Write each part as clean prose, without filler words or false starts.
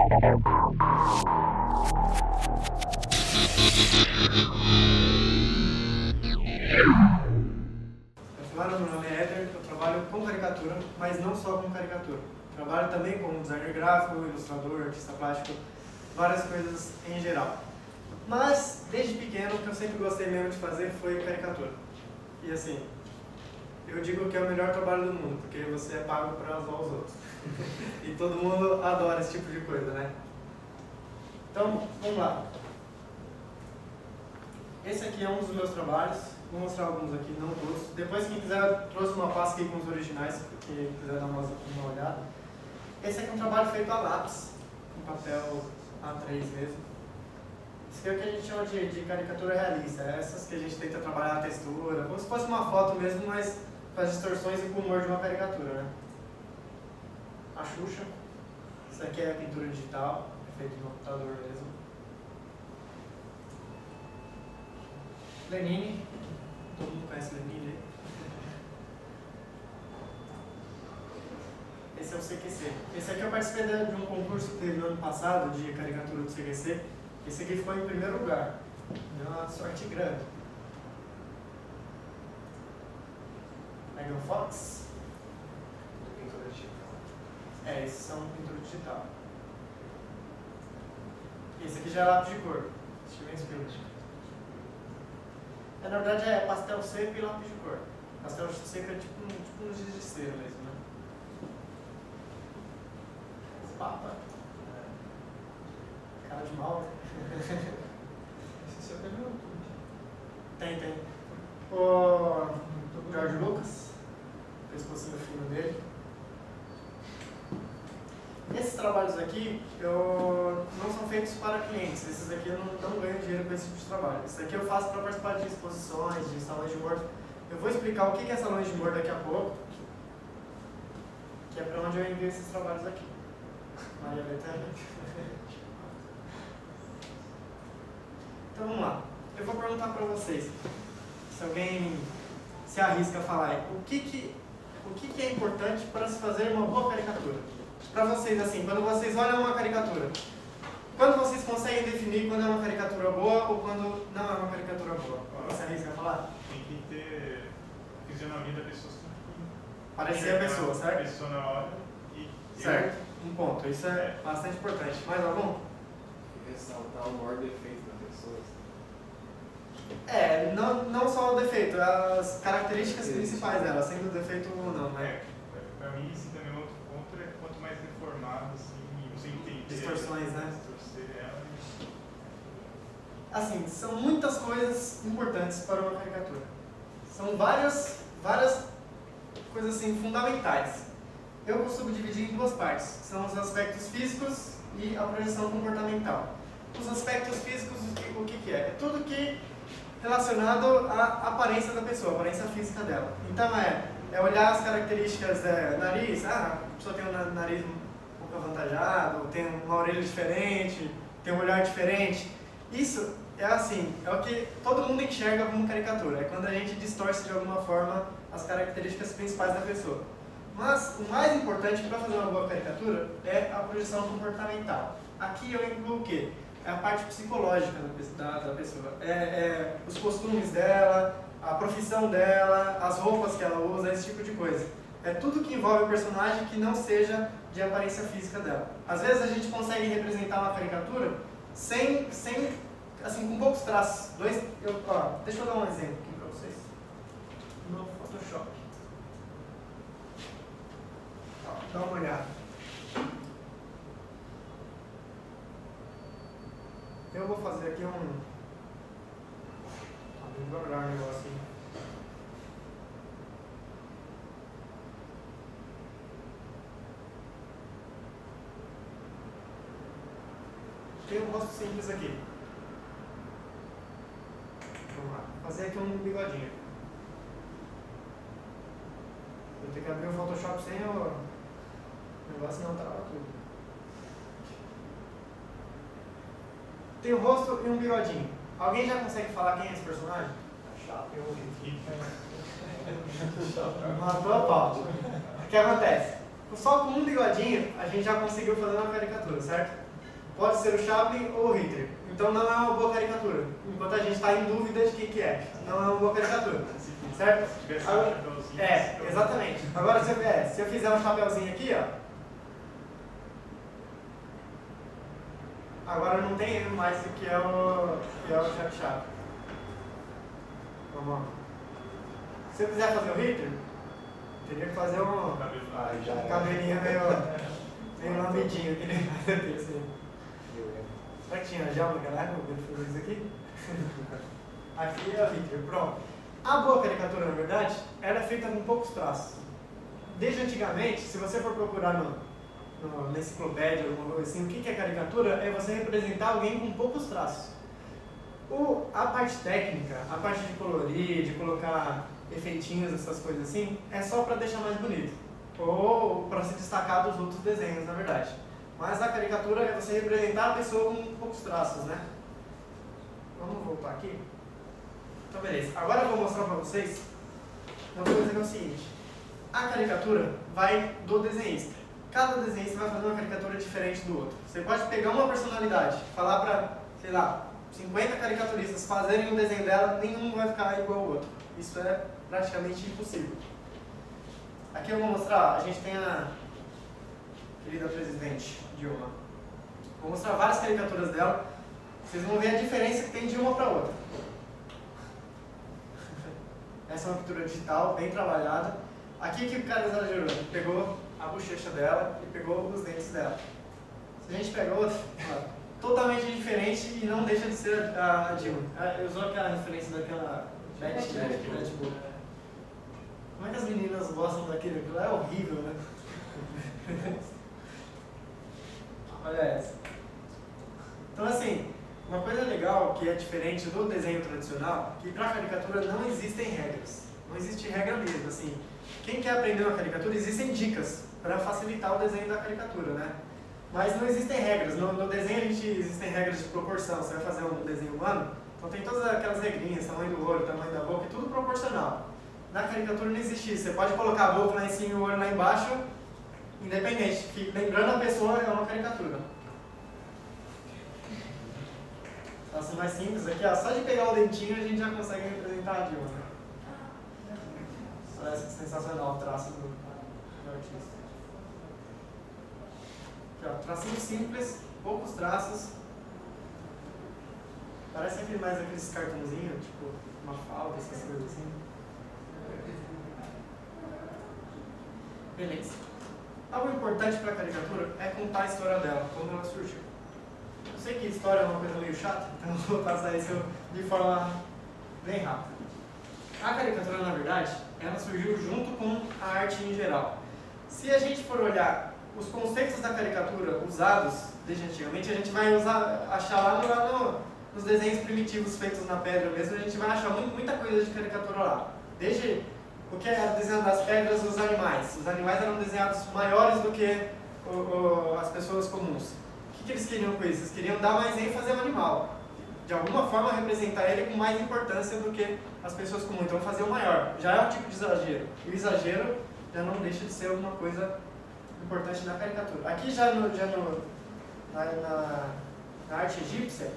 Meu nome é Éder, eu trabalho com caricatura, mas não só com caricatura. Trabalho também como designer gráfico, ilustrador, artista plástico, várias coisas em geral. Mas, desde pequeno, o que eu sempre gostei mesmo de fazer foi caricatura. E assim, eu digo que é o melhor trabalho do mundo, porque você é pago para zoar os outros. E todo mundo adora esse tipo de coisa, né? Então, vamos lá. Esse aqui é um dos meus trabalhos. Vou mostrar alguns aqui, não todos. Depois, quem quiser, eu trouxe uma pasta aqui com os originais, quem quiser dar uma olhada. Esse aqui é um trabalho feito a lápis, com papel A3 mesmo. Isso aqui é o que a gente chama de caricatura realista. É essas que a gente tenta trabalhar a textura, como se fosse uma foto mesmo, mas com as distorções e com o humor de uma caricatura, né? A Xuxa. Isso aqui é pintura digital, é feito no computador mesmo. Lenine. Todo mundo conhece Lenine, né? Esse é o CQC. Esse aqui eu participei de um concurso que teve no ano passado de caricatura do CQC. Esse aqui ficou em primeiro lugar. Deu uma sorte grande. Megan Fox. Pintura digital. É, esses são pintura digital. Esse aqui já é lápis de cor. Steven Spielberg. Na verdade é pastel seco e lápis de cor. Pastel seco é tipo um giz de cera mesmo, né? Papa. Cara de mal. Esse é o meu. Tem. O George Lucas. Pescocinho fino dele. Esses trabalhos aqui não são feitos para clientes. Esses aqui eu não ganho dinheiro com esse tipo de trabalho. Isso aqui eu faço para participar de exposições, de salões de humor. Eu vou explicar o que é salões de humor daqui a pouco, que é para onde eu envio esses trabalhos aqui. Maria Bethânia. Então vamos lá. Eu vou perguntar para vocês, se alguém se arrisca a falar, o que é importante para se fazer uma boa caricatura? Para vocês, assim, quando vocês olham uma caricatura, quando vocês conseguem definir quando é uma caricatura boa ou quando não é uma caricatura boa? Você arrisca a falar? Tem que ter fisionomia da pessoa. Parecer a pessoa, certo? A pessoa na hora e... Certo, um ponto. Isso é bastante importante. Mais algum? Ressaltar o maior defeito da pessoa. É, não só o defeito, as características principais dela, sendo defeito ou não, né? Pra mim, esse também é outro ponto, é quanto mais deformado, assim, você entender... Distorções, né? Distorcer ela. Assim, são muitas coisas importantes para uma caricatura. São várias coisas assim, fundamentais. Eu costumo dividir em duas partes, que são os aspectos físicos e a projeção comportamental. Os aspectos físicos, o que é? É tudo que relacionado à aparência da pessoa, a aparência física dela. Então é olhar as características, nariz, a pessoa tem um nariz um pouco avantajado, tem uma orelha diferente, tem um olhar diferente. Isso é assim, é o que todo mundo enxerga como caricatura, é quando a gente distorce de alguma forma as características principais da pessoa. Mas o mais importante para fazer uma boa caricatura é a projeção comportamental. Aqui eu incluo o quê? É a parte psicológica da pessoa. É os costumes dela, a profissão dela, as roupas que ela usa, esse tipo de coisa. É tudo que envolve o personagem que não seja de aparência física dela. Às vezes a gente consegue representar uma caricatura sem assim, com poucos traços. Deixa eu dar um exemplo aqui para vocês. No Photoshop. Dá uma olhada. Eu vou fazer aqui abrir devagar o negócio. Tem um rosto simples aqui. Vamos lá. Vou fazer aqui um bigodinho. Vou ter que abrir o Photoshop sem o negócio, não trava tudo. Tem um rosto e um bigodinho. Alguém já consegue falar quem é esse personagem? Chato e horrível. Matou a pau. O que acontece? Só com um bigodinho a gente já conseguiu fazer uma caricatura, certo? pode ser o Chaplin ou o Hitler. Então não é uma boa caricatura. Enquanto a gente está em dúvida de quem que é. Não é uma boa caricatura. Certo? Se tivesse um Agora, chapéuzinho, exatamente. Agora se eu fizer um chapéuzinho aqui, ó. Agora não tem erro mais do que é o Chaplin. Vamos lá. Se eu quiser fazer o Hitler, teria que fazer um cabelinho meio lambidinho, que nem faz aqui, assim. Será que tinha gel naquela época que ele fez isso aqui? Aqui é o Hitler, pronto. A boa caricatura, na verdade, ela é feita com poucos traços. Desde antigamente, se você for procurar na enciclopédia, alguma coisa assim, o que é caricatura? É você representar alguém com poucos traços. A parte técnica, a parte de colorir, de colocar efeitinhos, essas coisas assim, é só para deixar mais bonito. Ou para se destacar dos outros desenhos, na verdade. Mas a caricatura é você representar a pessoa com poucos traços, né? Vamos voltar aqui. Então, beleza. Agora eu vou mostrar para vocês uma coisa que é o seguinte. A caricatura vai do desenhista. Cada desenhista vai fazer uma caricatura diferente do outro. Você pode pegar uma personalidade, falar para, sei lá, 50 caricaturistas fazerem um desenho dela, nenhum vai ficar igual ao outro. Isso é praticamente impossível. Aqui eu vou mostrar, a gente tem a querida presidente Dilma. Vou mostrar várias caricaturas dela. Vocês vão ver a diferença que tem de uma para outra. Essa é uma pintura digital, bem trabalhada. Aqui que o cara exagerou, ele pegou a bochecha dela e pegou os dentes dela. Se a gente pega outra, totalmente diferente e não deixa de ser a Dilma. Eu usou aquela referência daquela Betty Boop. Como é que as meninas gostam daquilo? Aquilo é horrível, né? Olha essa. Então assim, uma coisa legal que é diferente do desenho tradicional, que para caricatura não existem regras. Não existe regra mesmo, assim. Quem quer aprender uma caricatura, existem dicas para facilitar o desenho da caricatura, né? Mas não existem regras. No desenho existem regras de proporção. Você vai fazer um desenho humano, então tem todas aquelas regrinhas, tamanho do olho, tamanho da boca, tudo proporcional. Na caricatura não existe isso. Você pode colocar a boca lá em cima e o olho lá embaixo, independente. Lembrando a pessoa, é uma caricatura. Faça mais simples aqui, ó. Só de pegar o dentinho a gente já consegue representar a Dilma, né? Parece sensacional o traço do artista. Aqui, ó, tracinho simples, poucos traços. Parece mais aqueles cartãozinhos, tipo uma falta, essas coisas assim. Beleza. Algo importante para a caricatura é contar a história dela, como ela surgiu. Eu sei que história é uma coisa meio chata, então eu vou passar isso de forma bem rápida. A caricatura, na verdade, ela surgiu junto com a arte em geral. Se a gente for olhar os conceitos da caricatura usados desde antigamente, a gente vai achar lá nos desenhos primitivos feitos na pedra mesmo, a gente vai achar muita coisa de caricatura lá. Desde o que era desenhado das pedras, os animais. Os animais eram desenhados maiores do que as pessoas comuns. O que eles queriam com isso? Eles queriam dar mais ênfase ao animal. De alguma forma representar ele com mais importância do que as pessoas comuns. Então fazer o maior. Já é um tipo de exagero. E o exagero já não deixa de ser alguma coisa importante na caricatura. Aqui na arte egípcia,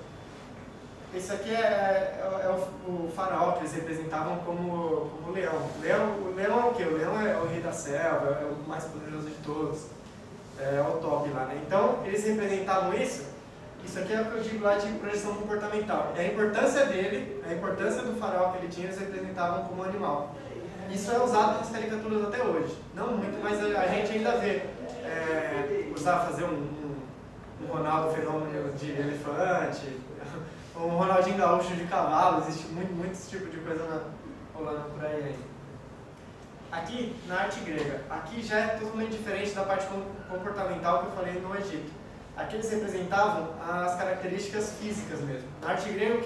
esse aqui é o faraó que eles representavam como leão. O leão é o quê? O leão é o rei da selva, é o mais poderoso de todos. É o top lá, né? Então, eles representavam isso. Isso aqui é o que eu digo lá de projeção comportamental. E a importância dele, a importância do faraó que ele tinha, eles representavam como animal. Isso é usado nas caricaturas até hoje. Não muito, mas a gente ainda vê fazer um Ronaldo Fenômeno de elefante, um Ronaldinho Gaúcho de cavalo. Existe muito esse tipo de coisa rolando por aí ainda. Aqui, na arte grega, aqui já é totalmente diferente da parte comportamental que eu falei no Egito. Aqui eles representavam as características físicas mesmo. Na arte grega,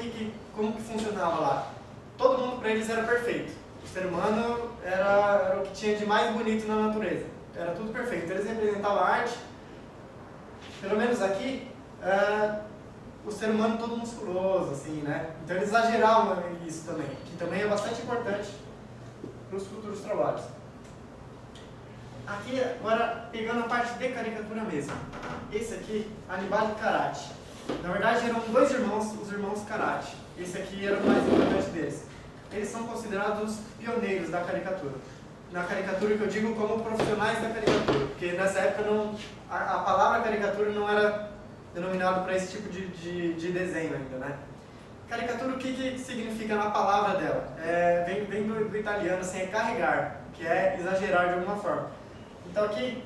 como que funcionava lá? Todo mundo para eles era perfeito. O ser humano era o que tinha de mais bonito na natureza. Era tudo perfeito. Então, eles representavam a arte, pelo menos aqui, o ser humano todo musculoso, assim, né? Então eles exageravam isso também, que também é bastante importante para os futuros trabalhos. Aqui, agora, pegando a parte de caricatura mesmo. Esse aqui, Hannibal Karate. Na verdade, eram dois irmãos, os irmãos Karate. Esse aqui era o mais importante deles. Eles são considerados os pioneiros da caricatura. Na caricatura que eu digo como profissionais da caricatura. Porque nessa época a palavra caricatura não era denominado para esse tipo de desenho ainda, né? Caricatura, o que significa na palavra dela? Vem do italiano, assim, é carregar, que é exagerar de alguma forma. Então aqui,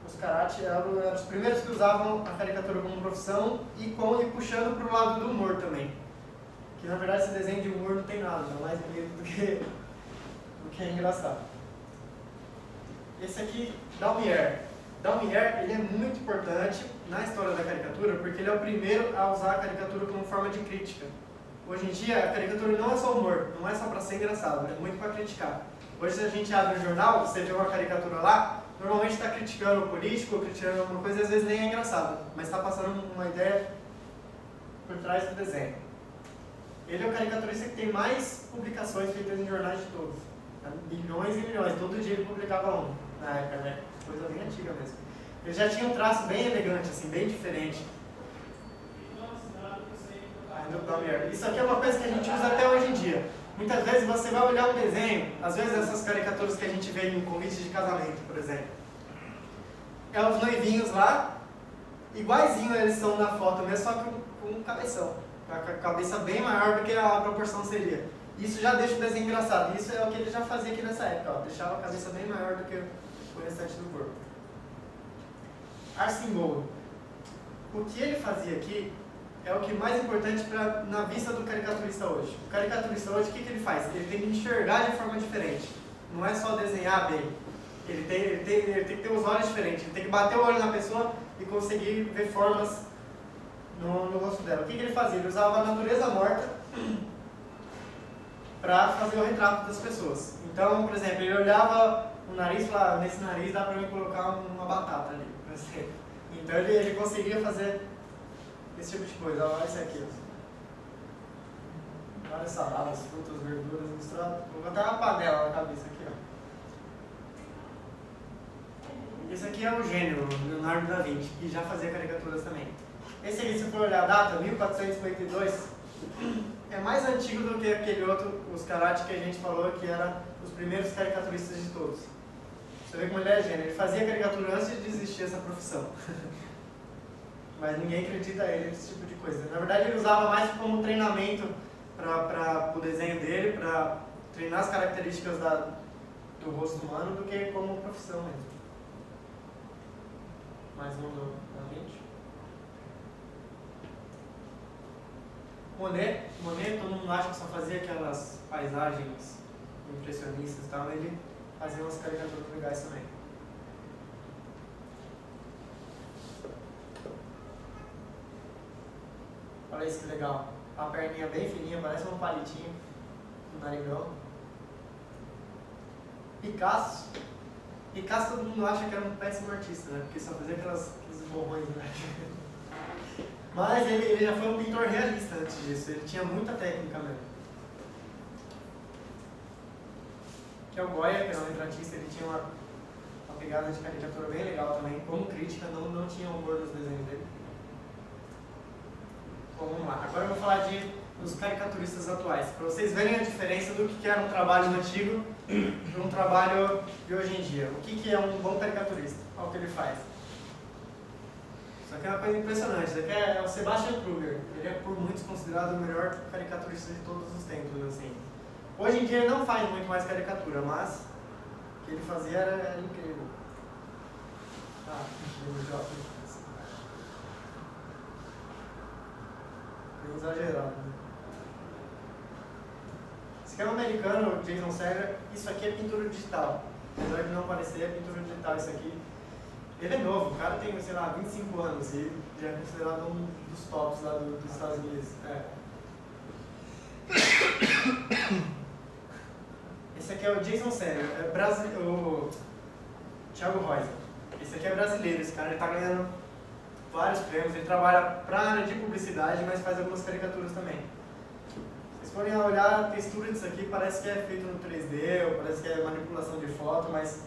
os karate eram os primeiros que usavam a caricatura como profissão e puxando para o lado do humor também. Que na verdade esse desenho de humor não tem nada, é mais bonito do que é engraçado. Esse aqui, Daumier. Daumier, ele é muito importante na história da caricatura porque ele é o primeiro a usar a caricatura como forma de crítica. Hoje em dia, a caricatura não é só humor, não é só para ser engraçado, é muito para criticar. Hoje, se a gente abre o jornal, você vê uma caricatura lá, normalmente está criticando o político, criticando alguma coisa e às vezes nem é engraçado, mas está passando uma ideia por trás do desenho. Ele é o caricaturista que tem mais publicações feitas em jornais de todos. Milhões e milhões, todo dia ele publicava um, na época, né? Coisa bem antiga mesmo. Ele já tinha um traço bem elegante, assim, bem diferente. Isso aqui é uma coisa que a gente usa até hoje em dia. Muitas vezes você vai olhar um desenho, às vezes essas caricaturas que a gente vê em convites de casamento, por exemplo. É os noivinhos lá, iguaizinho eles são na foto mesmo, só que com um cabeção. Com a cabeça bem maior do que a proporção seria. Isso já deixa o desenho engraçado. Isso é o que ele já fazia aqui nessa época, ó, deixava a cabeça bem maior do que o restante do corpo. Arsene Gold. O que ele fazia aqui é o que é mais importante na vista do caricaturista hoje. O caricaturista hoje, o que ele faz? Ele tem que enxergar de forma diferente. Não é só desenhar bem. Ele tem que ter os olhos diferentes. Ele tem que bater o olho na pessoa e conseguir ver formas no rosto dela. O que ele fazia? Ele usava a natureza morta para fazer o retrato das pessoas. Então, por exemplo, ele olhava o nariz e falava, nesse nariz dá para eu colocar uma batata ali, por exemplo. Então ele conseguia fazer esse tipo de coisa. Olha isso aqui. Várias saladas, frutas, verduras misturadas. Vou botar uma panela na cabeça aqui, ó. Esse aqui é o gênio, Leonardo da Vinci, que já fazia caricaturas também. Esse aqui, se for olhar a data, 1452, é mais antigo do que aquele outro, os karate que a gente falou, que eram os primeiros caricaturistas de todos. Você vê como ele é gênio. Ele fazia caricatura antes de existir essa profissão. Mas ninguém acredita ele nesse tipo de coisa. Na verdade, ele usava mais como treinamento para o desenho dele, para treinar as características do rosto humano, do que como profissão mesmo. Mais um da mente. Monet, todo mundo acha que só fazia aquelas paisagens impressionistas e tal, mas ele fazia umas caricaturas legais também. Olha isso que legal. A perninha bem fininha, parece um palitinho, um narigão. Picasso todo mundo acha que era um péssimo artista, né? Porque só fazia aqueles borrões, né? Mas ele já foi um pintor realista antes disso, ele tinha muita técnica mesmo. Que é o Goya, que era um retratista, ele tinha uma pegada de caricatura bem legal também. Como crítica, não tinha humor nos desenhos dele. Bom, vamos lá. Agora eu vou falar dos caricaturistas atuais, para vocês verem a diferença do que era um trabalho antigo para um trabalho de hoje em dia. O que é um bom caricaturista? Olha o que ele faz. Isso aqui é uma coisa impressionante. Isso aqui é o Sebastian Kruger. Ele é por muitos considerado o melhor caricaturista de todos os tempos, assim. Hoje em dia ele não faz muito mais caricatura, mas o que ele fazia era incrível. Bem exagerado, né? Esse aqui é um americano, o Jason Segre. Isso aqui é pintura digital. Apesar de não parecer, é pintura digital isso aqui. Ele é novo, o cara tem, sei lá, 25 anos e já é considerado um dos tops lá dos Estados Unidos. Esse aqui é o Jason Segre, o Thiago Rosa. Esse aqui é brasileiro, esse cara ele tá ganhando vários prêmios, ele trabalha para a área de publicidade, mas faz algumas caricaturas também. Se vocês forem olhar a textura disso aqui, parece que é feito no 3D, ou parece que é manipulação de foto, mas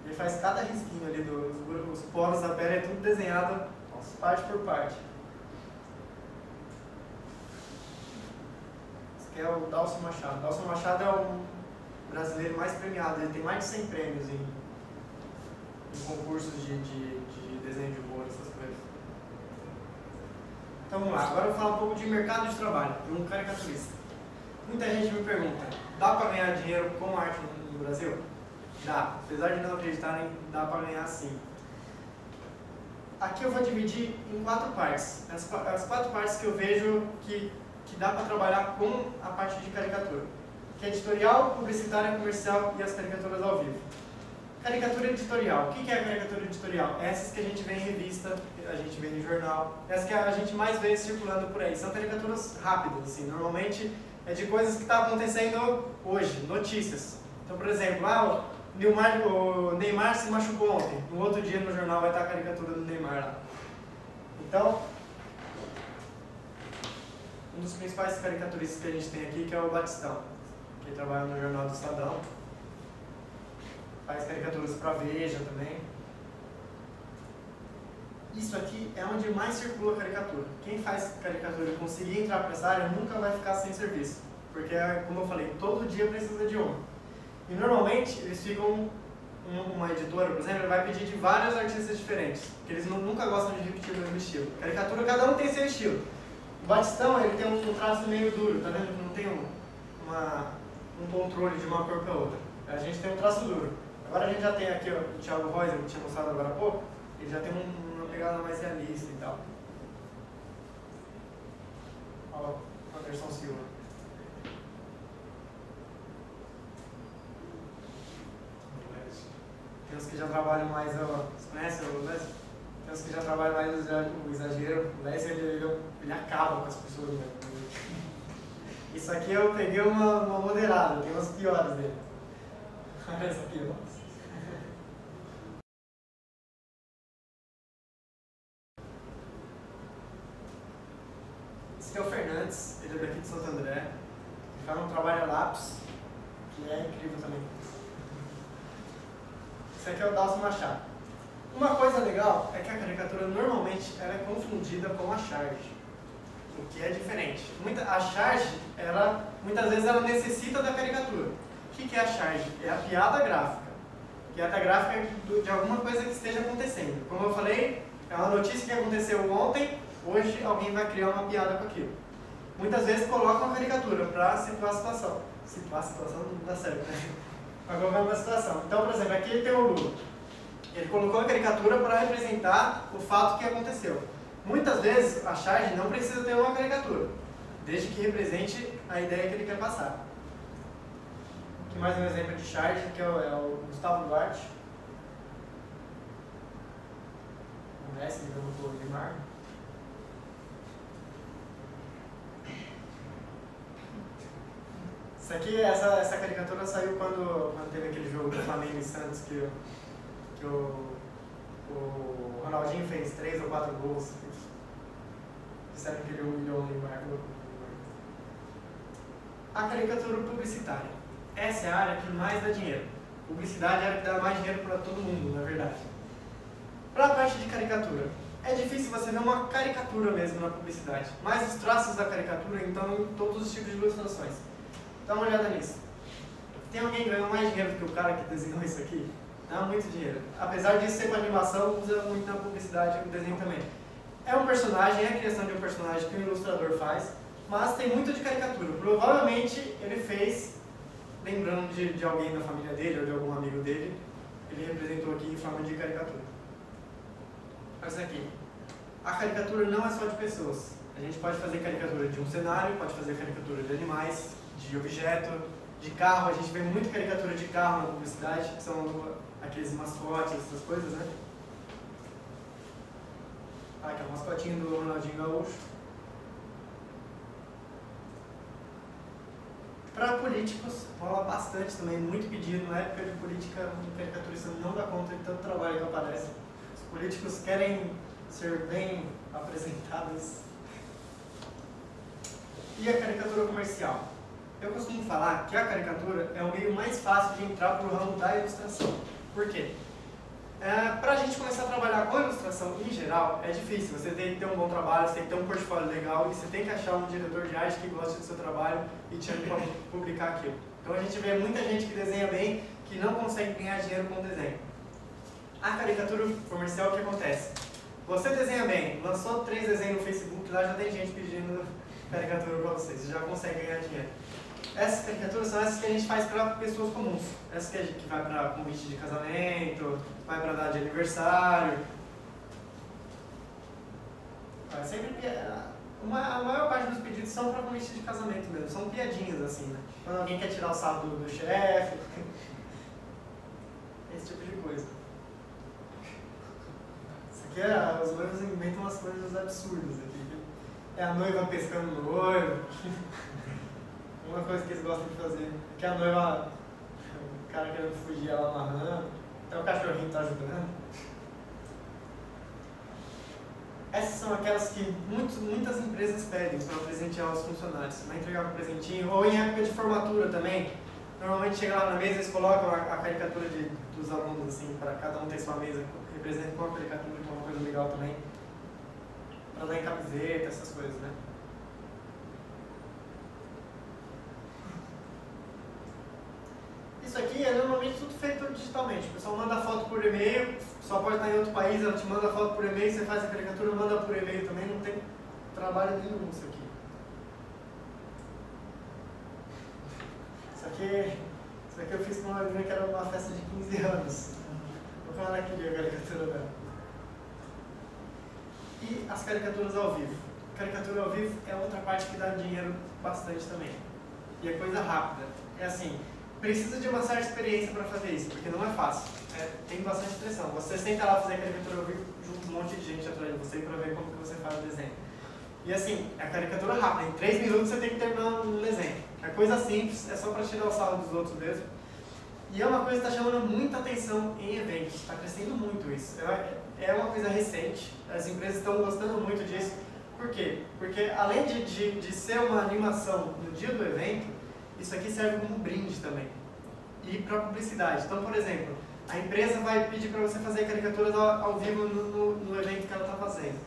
Ele faz cada risquinho ali, os poros da pele, é tudo desenhado parte por parte. Esse aqui é o Dalcio Machado. Dalcio Machado é o brasileiro mais premiado, ele tem mais de 100 prêmios em concursos de desenho de humor, essas coisas. Então vamos lá, agora eu vou falar um pouco de mercado de trabalho, de um caricaturista. Muita gente me pergunta, dá para ganhar dinheiro com arte no Brasil? Dá, apesar de não acreditarem, dá para ganhar sim. Aqui eu vou dividir em 4 partes. As 4 partes que eu vejo que dá para trabalhar com a parte de caricatura. Que é editorial, publicitária, comercial e as caricaturas ao vivo. Caricatura editorial. O que é a caricatura editorial? Essas que a gente vê em revista, a gente vê em jornal. Essas que a gente mais vê circulando por aí. São caricaturas rápidas, assim. Normalmente é de coisas que estão acontecendo hoje, notícias. Então, por exemplo, o Neymar se machucou ontem. No outro dia no jornal vai estar a caricatura do Neymar lá. Então, um dos principais caricaturistas que a gente tem aqui, que é o Batistão, que trabalha no Jornal do Estadão. Faz caricaturas para Veja também. Isso aqui é onde mais circula a caricatura. Quem faz caricatura e conseguir entrar para essa área nunca vai ficar sem serviço. Porque, como eu falei, todo dia precisa de um. E normalmente eles ficam, uma editora, por exemplo, vai pedir de vários artistas diferentes. Porque eles nunca gostam de repetir o mesmo estilo. Caricatura, cada um tem seu estilo. O Batistão, ele tem um traço meio duro, tá vendo? Não tem um controle de uma cor para outra. A gente tem um traço duro. Agora a gente já tem aqui ó, o Thiago Reuser, que tinha mostrado agora há pouco, ele já tem uma pegada mais realista e tal. Olha o Anderson Silva. Tem uns que já trabalham mais, você conhece o Leslie? Tem uns que já trabalham mais o exagero. O Leslie, ele acaba com as pessoas mesmo. Isso aqui eu peguei uma moderada, tem umas piores dele. Olha essa aqui, ó. Esse aqui é o Fernandes, ele é daqui de Santo André. Ele faz um trabalho a lápis, que é incrível também. Esse aqui é o Dalcio Machado. Uma coisa legal é que a caricatura normalmente ela é confundida com a charge, o que é diferente. A charge, muitas vezes ela necessita da caricatura. O que é a charge? É a piada gráfica. Piada gráfica de alguma coisa que esteja acontecendo. Como eu falei, é uma notícia que aconteceu ontem, hoje alguém vai criar uma piada com aquilo. Muitas vezes colocam a caricatura para situar a situação. Situar a situação não dá certo, né? Para colocar uma situação. Então, por exemplo, aqui ele tem o Lula. Ele colocou a caricatura para representar o fato que aconteceu. Muitas vezes a charge não precisa ter uma caricatura, desde que represente a ideia que ele quer passar. Aqui mais um exemplo de charge, que é o Gustavo Duarte. O Messi dando o Neymar. Isso aqui, essa caricatura saiu quando teve aquele jogo do Flamengo e Santos que o Ronaldinho fez 3 ou 4 gols. Disseram que ele humilhou o Neymar. A caricatura publicitária. Essa é a área que mais dá dinheiro. Publicidade é a área que dá mais dinheiro para todo mundo, na verdade. Para a parte de caricatura, é difícil você ver uma caricatura mesmo na publicidade, mas os traços da caricatura estão em todos os tipos de ilustrações. Dá uma olhada nisso. Tem alguém que ganhou mais dinheiro do que o cara que desenhou isso aqui? Dá muito dinheiro. Apesar disso ser com animação, usa muito na publicidade e no desenho também. É um personagem, é a criação de um personagem que o ilustrador faz, mas tem muito de caricatura. Provavelmente ele fez, lembrando de alguém da família dele ou de algum amigo dele, ele representou aqui em forma de caricatura. Olha isso aqui. A caricatura não é só de pessoas. A gente pode fazer caricatura de um cenário, pode fazer caricatura de animais, de objeto, de carro. A gente vê muito caricatura de carro na publicidade, que são aqueles mascotes, essas coisas, né? Aqui é o mascotinho do Ronaldinho Gaúcho. Para políticos, rola bastante também, muito pedido. Na época de política, o caricaturista não dá conta de tanto trabalho que aparece. Os políticos querem ser bem apresentados. E a caricatura comercial? Eu costumo falar que a caricatura é o meio mais fácil de entrar para o ramo da ilustração. Por quê? Para a gente começar a trabalhar com ilustração em geral, é difícil. Você tem que ter um bom trabalho, você tem que ter um portfólio legal e você tem que achar um diretor de arte que goste do seu trabalho e te chame para publicar aquilo. Então a gente vê muita gente que desenha bem, que não consegue ganhar dinheiro com o desenho. A caricatura comercial, o que acontece? Você desenha bem, lançou 3 desenhos no Facebook, lá já tem gente pedindo caricatura para você já consegue ganhar dinheiro. Essas caricaturas são essas que a gente faz para pessoas comuns. Essas que vai para convite de casamento, vai para data de aniversário. Sempre, a maior parte dos pedidos são para convite de casamento mesmo, são piadinhas assim, né? Quando alguém quer tirar o sarro do chefe, esse tipo de coisa. Isso aqui os noivos inventam umas coisas absurdas aqui. É a noiva pescando no noivo. Uma coisa que eles gostam de fazer, que a noiva, o cara querendo fugir, ela amarrando, até o cachorrinho está ajudando. Essas são aquelas que muitas empresas pedem para presentear os funcionários. Vai entregar um presentinho, ou em época de formatura também. Normalmente chega lá na mesa, eles colocam a caricatura dos alunos, assim, para cada um ter sua mesa, representa com a caricatura, que é uma coisa legal também. Para dar em camiseta, essas coisas, né? Isso aqui é normalmente tudo feito digitalmente. O pessoal manda a foto por e-mail, só pode estar em outro país, ela te manda a foto por e-mail, você faz a caricatura, manda por e-mail também, não tem trabalho nenhum isso aqui. Isso aqui eu fiz com uma menina que era uma festa de 15 anos. Vou falar aqui a caricatura dela. E as caricaturas ao vivo. Caricatura ao vivo é outra parte que dá dinheiro bastante também. E é coisa rápida. É assim, precisa de uma certa experiência para fazer isso, porque não é fácil. Tem bastante pressão. Você senta lá fazer caricatura ao vivo, junto um monte de gente atrás de você para ver como que você faz o desenho. E assim, a caricatura rápida, em 3 minutos você tem que terminar um desenho. É coisa simples, é só para tirar o sarro dos outros mesmo. E é uma coisa que está chamando muita atenção em eventos, está crescendo muito isso. É uma coisa recente, as empresas estão gostando muito disso. Por quê? Porque além de ser uma animação no dia do evento, isso aqui serve como brinde também. E para publicidade. Então, por exemplo, a empresa vai pedir para você fazer caricaturas ao vivo no evento que ela está fazendo.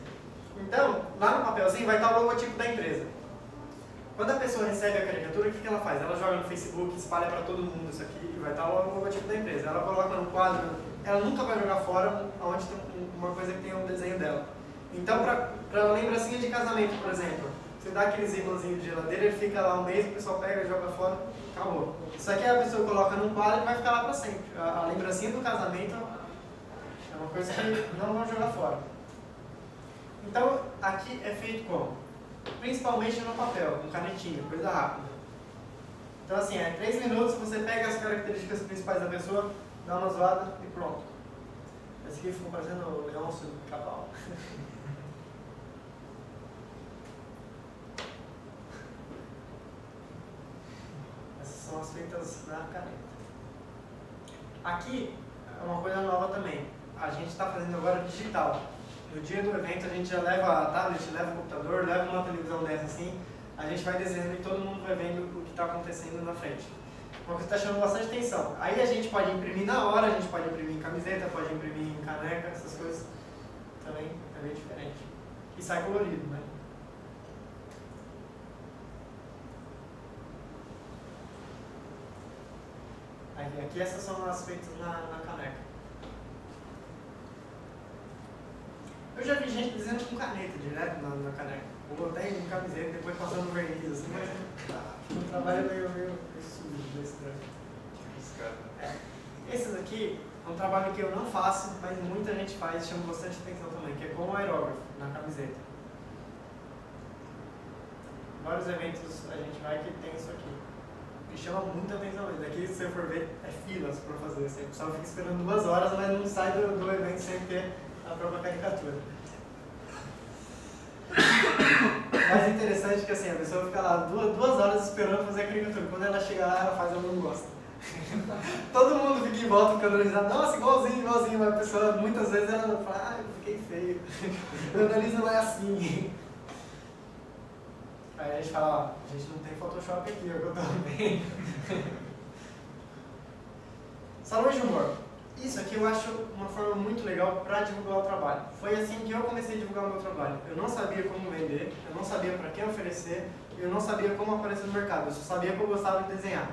Então, lá no papelzinho vai estar o logotipo da empresa. Quando a pessoa recebe a caricatura, o que ela faz? Ela joga no Facebook, espalha para todo mundo isso aqui e vai estar o logotipo da empresa. Ela coloca no quadro, ela nunca vai jogar fora onde tem uma coisa que tem um desenho dela. Então, para lembrancinha de casamento, por exemplo, você dá aqueles íconozinhos de geladeira, ele fica lá um mês, o pessoal pega, joga fora, acabou. Isso aqui a pessoa coloca num quadro e vai ficar lá para sempre. A lembrancinha do casamento é uma coisa que não vão jogar fora. Então, aqui é feito como? Principalmente no papel, com canetinha, coisa rápida. Então assim, 3 minutos, você pega as características principais da pessoa, dá uma zoada e pronto. Esse aqui ficou parecendo o Leôncio do Cabal. Essas são as feitas na caneta. Aqui é uma coisa nova também. A gente está fazendo agora digital. No dia do evento a gente já leva a tablet, leva o computador, leva uma televisão dessa assim, a gente vai desenhando e todo mundo vai vendo o que está acontecendo na frente. Uma coisa que está chamando bastante atenção. Aí a gente pode imprimir na hora, a gente pode imprimir em camiseta, pode imprimir em caneca, essas coisas também é bem diferente. E sai colorido, né? Aqui essas são as feitas na caneca. Eu já vi gente desenhando com caneta direto na caneca. Ou até em camiseta, depois passando verniz assim, mas o trabalho é meio sujo desse daqui. Esses aqui é um trabalho que eu não faço, mas muita gente faz e chama bastante atenção também, que é com o aerógrafo na camiseta. Vários eventos a gente vai que tem isso aqui. E chama muita atenção. Daqui, se você for ver, é filas para fazer. Assim. O pessoal fica esperando 2 horas, mas não sai do evento sem ter a própria caricatura. Mais interessante que assim, a pessoa fica lá 2 horas esperando fazer a caricatura. Quando ela chega lá, ela faz, ela não gosta. Todo mundo fica em volta ficando analisando, nossa, igualzinho, mas a pessoa muitas vezes ela fala, eu fiquei feio. O analisa não é assim. Aí a gente fala, ó, a gente não tem Photoshop aqui, é o que eu tô vendo. Salões de humor. Isso aqui eu acho uma forma muito legal para divulgar o trabalho. Foi assim que eu comecei a divulgar o meu trabalho. Eu não sabia como vender, eu não sabia para quem oferecer, eu não sabia como aparecer no mercado, eu só sabia que eu gostava de desenhar.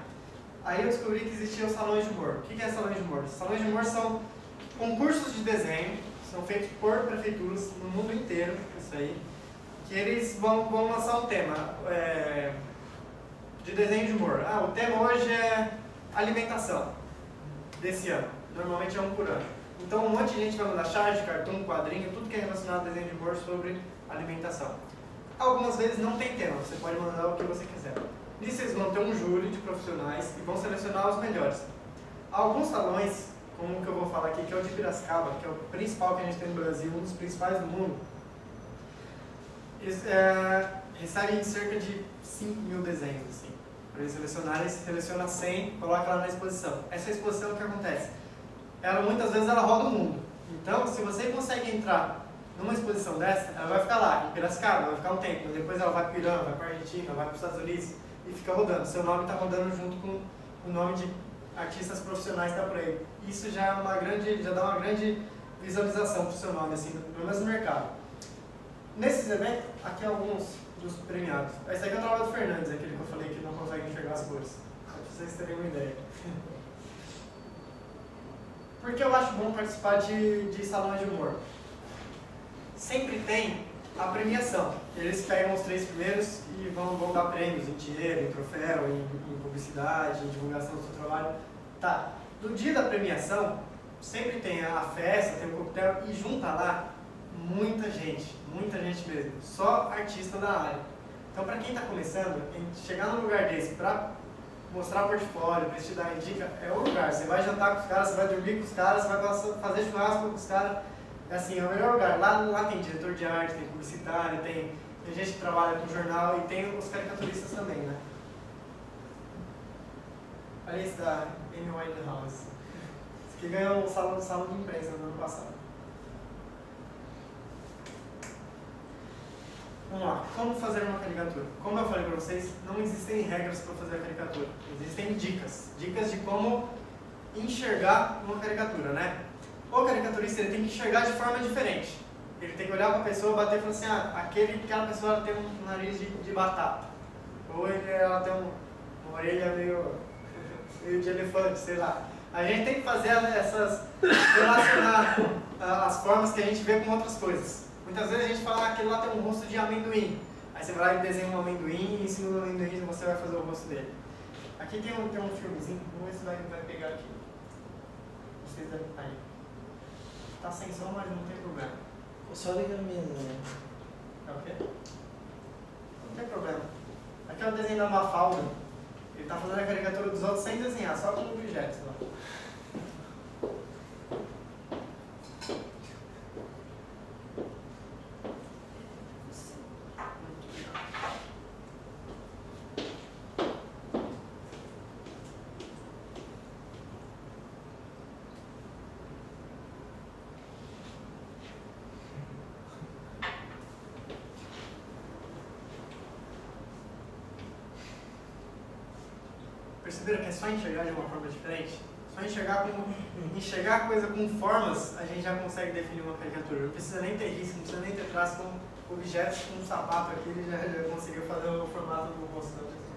Aí eu descobri que existiam salões de humor. O que é salões de humor? Salões de humor são concursos de desenho, são feitos por prefeituras no mundo inteiro, isso aí, que eles vão lançar um tema de desenho de humor. O tema hoje é alimentação, desse ano. Normalmente é um por ano. Então um monte de gente vai mandar charge, cartão, quadrinho, tudo que é relacionado a desenho de humor sobre alimentação. Algumas vezes não tem tema, você pode mandar o que você quiser. Nisso eles vão ter um júri de profissionais e vão selecionar os melhores. Alguns salões, como o que eu vou falar aqui, que é o de Piracicaba, que é o principal que a gente tem no Brasil, um dos principais do mundo, eles recebem cerca de 5 mil desenhos, assim, para eles selecionarem, seleciona 100, coloca lá na exposição. Essa exposição, o que acontece? Muitas vezes ela roda o mundo. Então, se você consegue entrar numa exposição dessa, ela vai ficar lá, em Piracicaba, vai ficar um tempo, depois ela vai para o Irã, vai para a Argentina, vai para os Estados Unidos e fica rodando. Seu nome está rodando junto com o nome de artistas profissionais que está por aí. Isso já dá uma grande visualização para o seu nome, assim, pelo menos no mercado. Nesses eventos, aqui alguns dos premiados. Esse aqui é o trabalho do Fernandes, aquele que eu falei que não consegue enxergar as cores. Só para vocês terem uma ideia. Por que eu acho bom participar de salões de humor? Sempre tem a premiação. Eles pegam os 3 primeiros e vão dar prêmios em dinheiro, em troféu, em publicidade, em divulgação do seu trabalho. Tá. No dia da premiação, sempre tem a festa, tem o coquetel e junta lá muita gente mesmo. Só artista da área. Então, para quem está começando, chegar num lugar desse para mostrar portfólio, para te dar dica, é o lugar. Você vai jantar com os caras, você vai dormir com os caras, você vai fazer churrasco com os caras. Assim, é o melhor lugar. Lá tem diretor de arte, tem publicitário, tem gente que trabalha com jornal e tem os caricaturistas também, né? Olha esse da Amy Winehouse. Esse aqui ganhou um salão de imprensa no ano passado. Vamos lá, como fazer uma caricatura? Como eu falei para vocês, não existem regras para fazer a caricatura. Existem dicas. Dicas de como enxergar uma caricatura, né? O caricaturista ele tem que enxergar de forma diferente. Ele tem que olhar para a pessoa, bater e falar assim, aquela pessoa tem um nariz de batata. Ou ela tem uma orelha meio de elefante, sei lá. A gente tem que fazer relacionar as formas que a gente vê com outras coisas. Muitas vezes a gente fala, aquele lá tem um rosto de amendoim. Aí você vai lá e desenha um amendoim e em cima do amendoim você vai fazer o rosto dele. Aqui tem um filmezinho, vamos ver se vai pegar aqui. Vocês devem estar aí. Tá sem som, mas não tem problema. Só liga a mesa, né? É o quê? Não tem problema. Aqui é o desenho da Mafalda. Ele tá fazendo a caricatura dos outros sem desenhar, só com objetos lá. Perceberam que é só enxergar de uma forma diferente? Só enxergar a coisa com formas, a gente já consegue definir uma caricatura. Não precisa nem ter risco, não precisa nem ter traço com objetos, com um sapato aqui, ele já conseguiu fazer o formato do rosto da pessoa.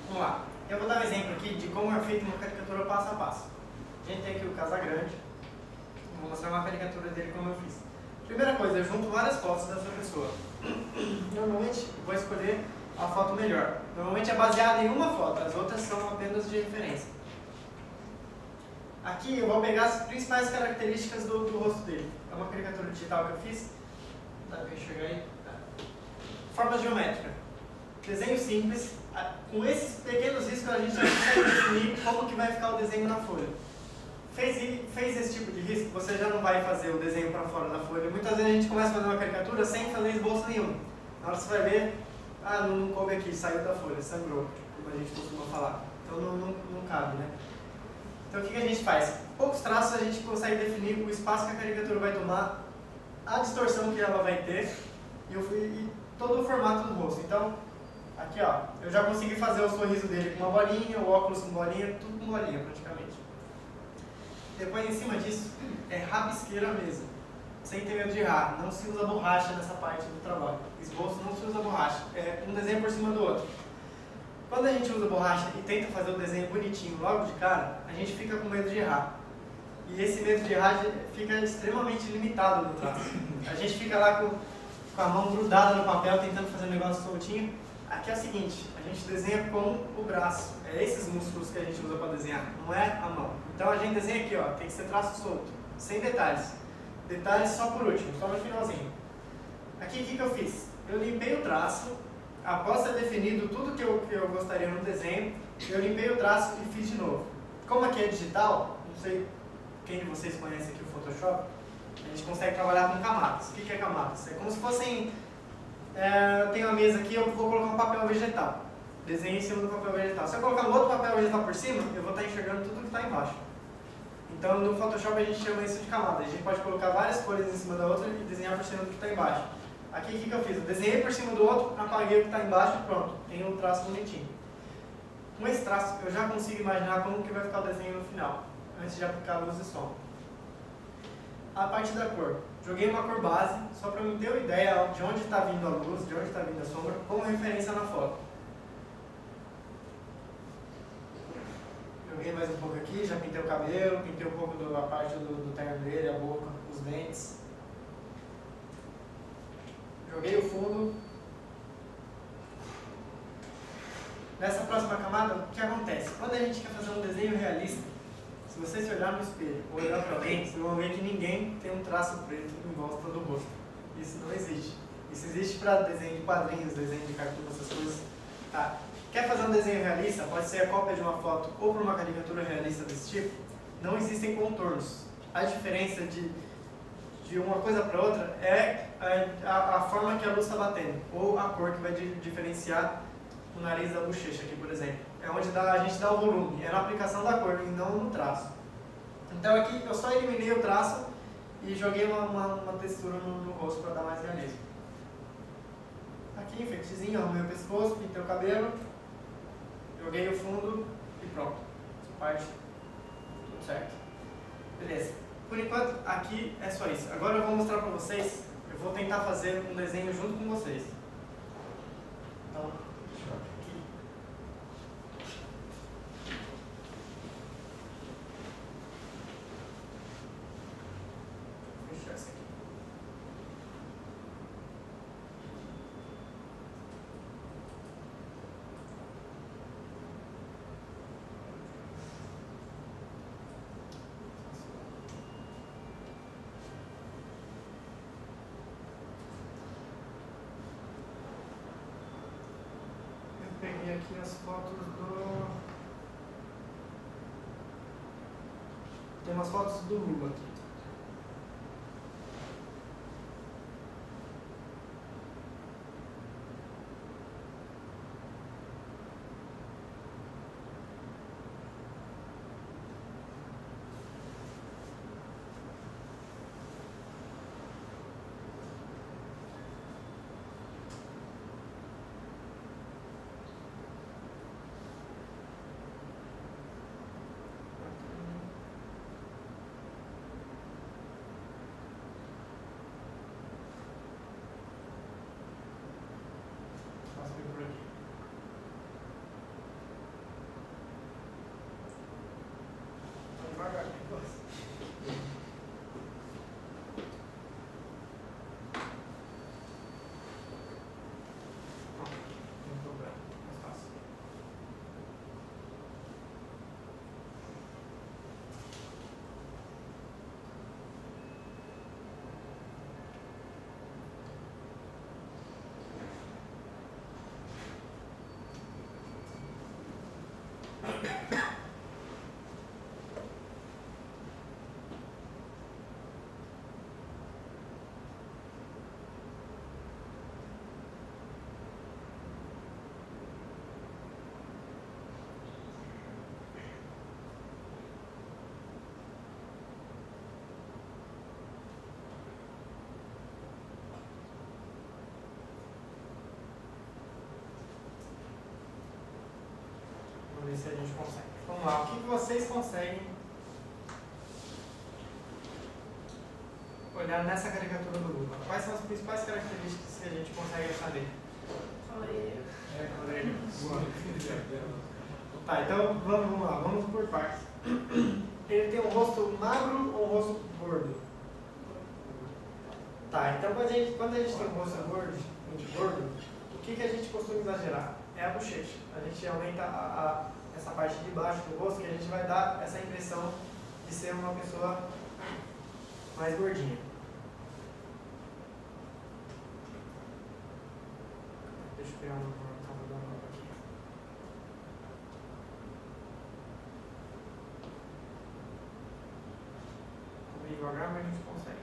Vamos lá. Eu vou dar um exemplo aqui de como é feita uma caricatura passo a passo. A gente tem aqui o Casagrande. Vou mostrar uma caricatura dele como eu fiz. Primeira coisa, eu junto várias fotos dessa pessoa. Normalmente, eu vou escolher a foto melhor. Normalmente é baseada em uma foto, as outras são apenas de referência. Aqui eu vou pegar as principais características do rosto dele. É uma caricatura digital que eu fiz. Dá pra enxergar aí? Tá. Forma geométrica. Desenho simples. Com esses pequenos riscos a gente já consegue definir como que vai ficar o desenho na folha. Fez esse tipo de risco, você já não vai fazer o desenho para fora da folha. Muitas vezes a gente começa a fazer uma caricatura sem fazer esboço nenhum. Na hora que você vai ver, não coube aqui, saiu da folha, sangrou, como a gente costuma falar. Então não cabe, né? Então o que a gente faz? Poucos traços a gente consegue definir o espaço que a caricatura vai tomar, a distorção que ela vai ter e todo o formato do rosto. Então, aqui ó, eu já consegui fazer o sorriso dele com uma bolinha, o óculos com bolinha, tudo com bolinha praticamente. Depois, em cima disso, é rabisqueira mesmo, sem ter medo de errar. Não se usa borracha nessa parte do trabalho. Esboço não se usa borracha, é um desenho por cima do outro. Quando a gente usa borracha e tenta fazer o desenho bonitinho logo de cara, a gente fica com medo de errar. E esse medo de errar fica extremamente limitado no traço. A gente fica lá com a mão grudada no papel, tentando fazer um negócio soltinho. Aqui é o seguinte, a gente desenha com o braço. É esses músculos que a gente usa para desenhar, não é a mão. Então a gente desenha aqui, ó, tem que ser traço solto, sem detalhes. Detalhes só por último, só no finalzinho. Aqui, o que eu fiz? Eu limpei o traço, após ter definido tudo que eu gostaria no desenho, eu limpei o traço e fiz de novo. Como aqui é digital, não sei quem de vocês conhece aqui o Photoshop, a gente consegue trabalhar com camadas. O que é camadas? É como se fossem... eu tenho uma mesa aqui, eu vou colocar um papel vegetal. Desenho em cima do papel vegetal. Se eu colocar um outro papel vegetal por cima, eu vou estar enxergando tudo que está embaixo. Então no Photoshop a gente chama isso de camada. A gente pode colocar várias cores em cima da outra e desenhar por cima do que está embaixo. Aqui o que eu fiz? Eu desenhei por cima do outro, apaguei o que está embaixo e pronto. Tem um traço bonitinho. Com esse traço eu já consigo imaginar como que vai ficar o desenho no final, antes de aplicar a luz e som. A parte da cor. Joguei uma cor base, só para eu ter uma ideia de onde está vindo a luz, de onde está vindo a sombra, como referência na foto. Joguei mais um pouco aqui, já pintei o cabelo, pintei um pouco da parte do terno dele, a boca, os dentes. Joguei o fundo. Nessa próxima camada, o que acontece? Quando a gente quer fazer um desenho realista, se você se olhar no espelho ou olhar para alguém, vocês vão ver que ninguém tem um traço preto em volta do rosto. Isso não existe. Isso existe para desenho de quadrinhos, desenho de cartoon, essas coisas. Tá. Quer fazer um desenho realista? Pode ser a cópia de uma foto ou para uma caricatura realista desse tipo. Não existem contornos. A diferença de uma coisa para outra é a forma que a luz está batendo, ou a cor que vai diferenciar o nariz da bochecha aqui, por exemplo. É onde a gente dá o volume, é na aplicação da cor e não no traço. Então aqui eu só eliminei o traço e joguei uma textura no rosto para dar mais realismo. Aqui, enfeitezinho, arrumei o pescoço, pintei o cabelo, joguei o fundo e pronto. Essa parte, tudo certo. Beleza. Por enquanto, aqui é só isso. Agora eu vou mostrar para vocês, eu vou tentar fazer um desenho junto com vocês. Então, aqui. Vou fechar isso aqui. Peguei aqui as fotos do... Tem umas fotos do Lula aqui. Por aqui. Vou devagar aqui, quase. Não tem problema, mais fácil. Vamos ver se a gente consegue. Vamos lá, o que vocês conseguem olhar nessa caricatura do Lula. Quais são as principais características que a gente consegue achar nele? Orelha. Orelha. Boa. Tá, então vamos lá, vamos por partes. Ele tem um rosto magro ou um rosto gordo? Tá, então quando a gente tem um rosto gordo, o que a gente costuma exagerar? É a bochecha. A gente aumenta essa parte de baixo do rosto, que a gente vai dar essa impressão de ser uma pessoa mais gordinha. Deixa eu pegar uma nova aqui. Devagar, mas a gente consegue.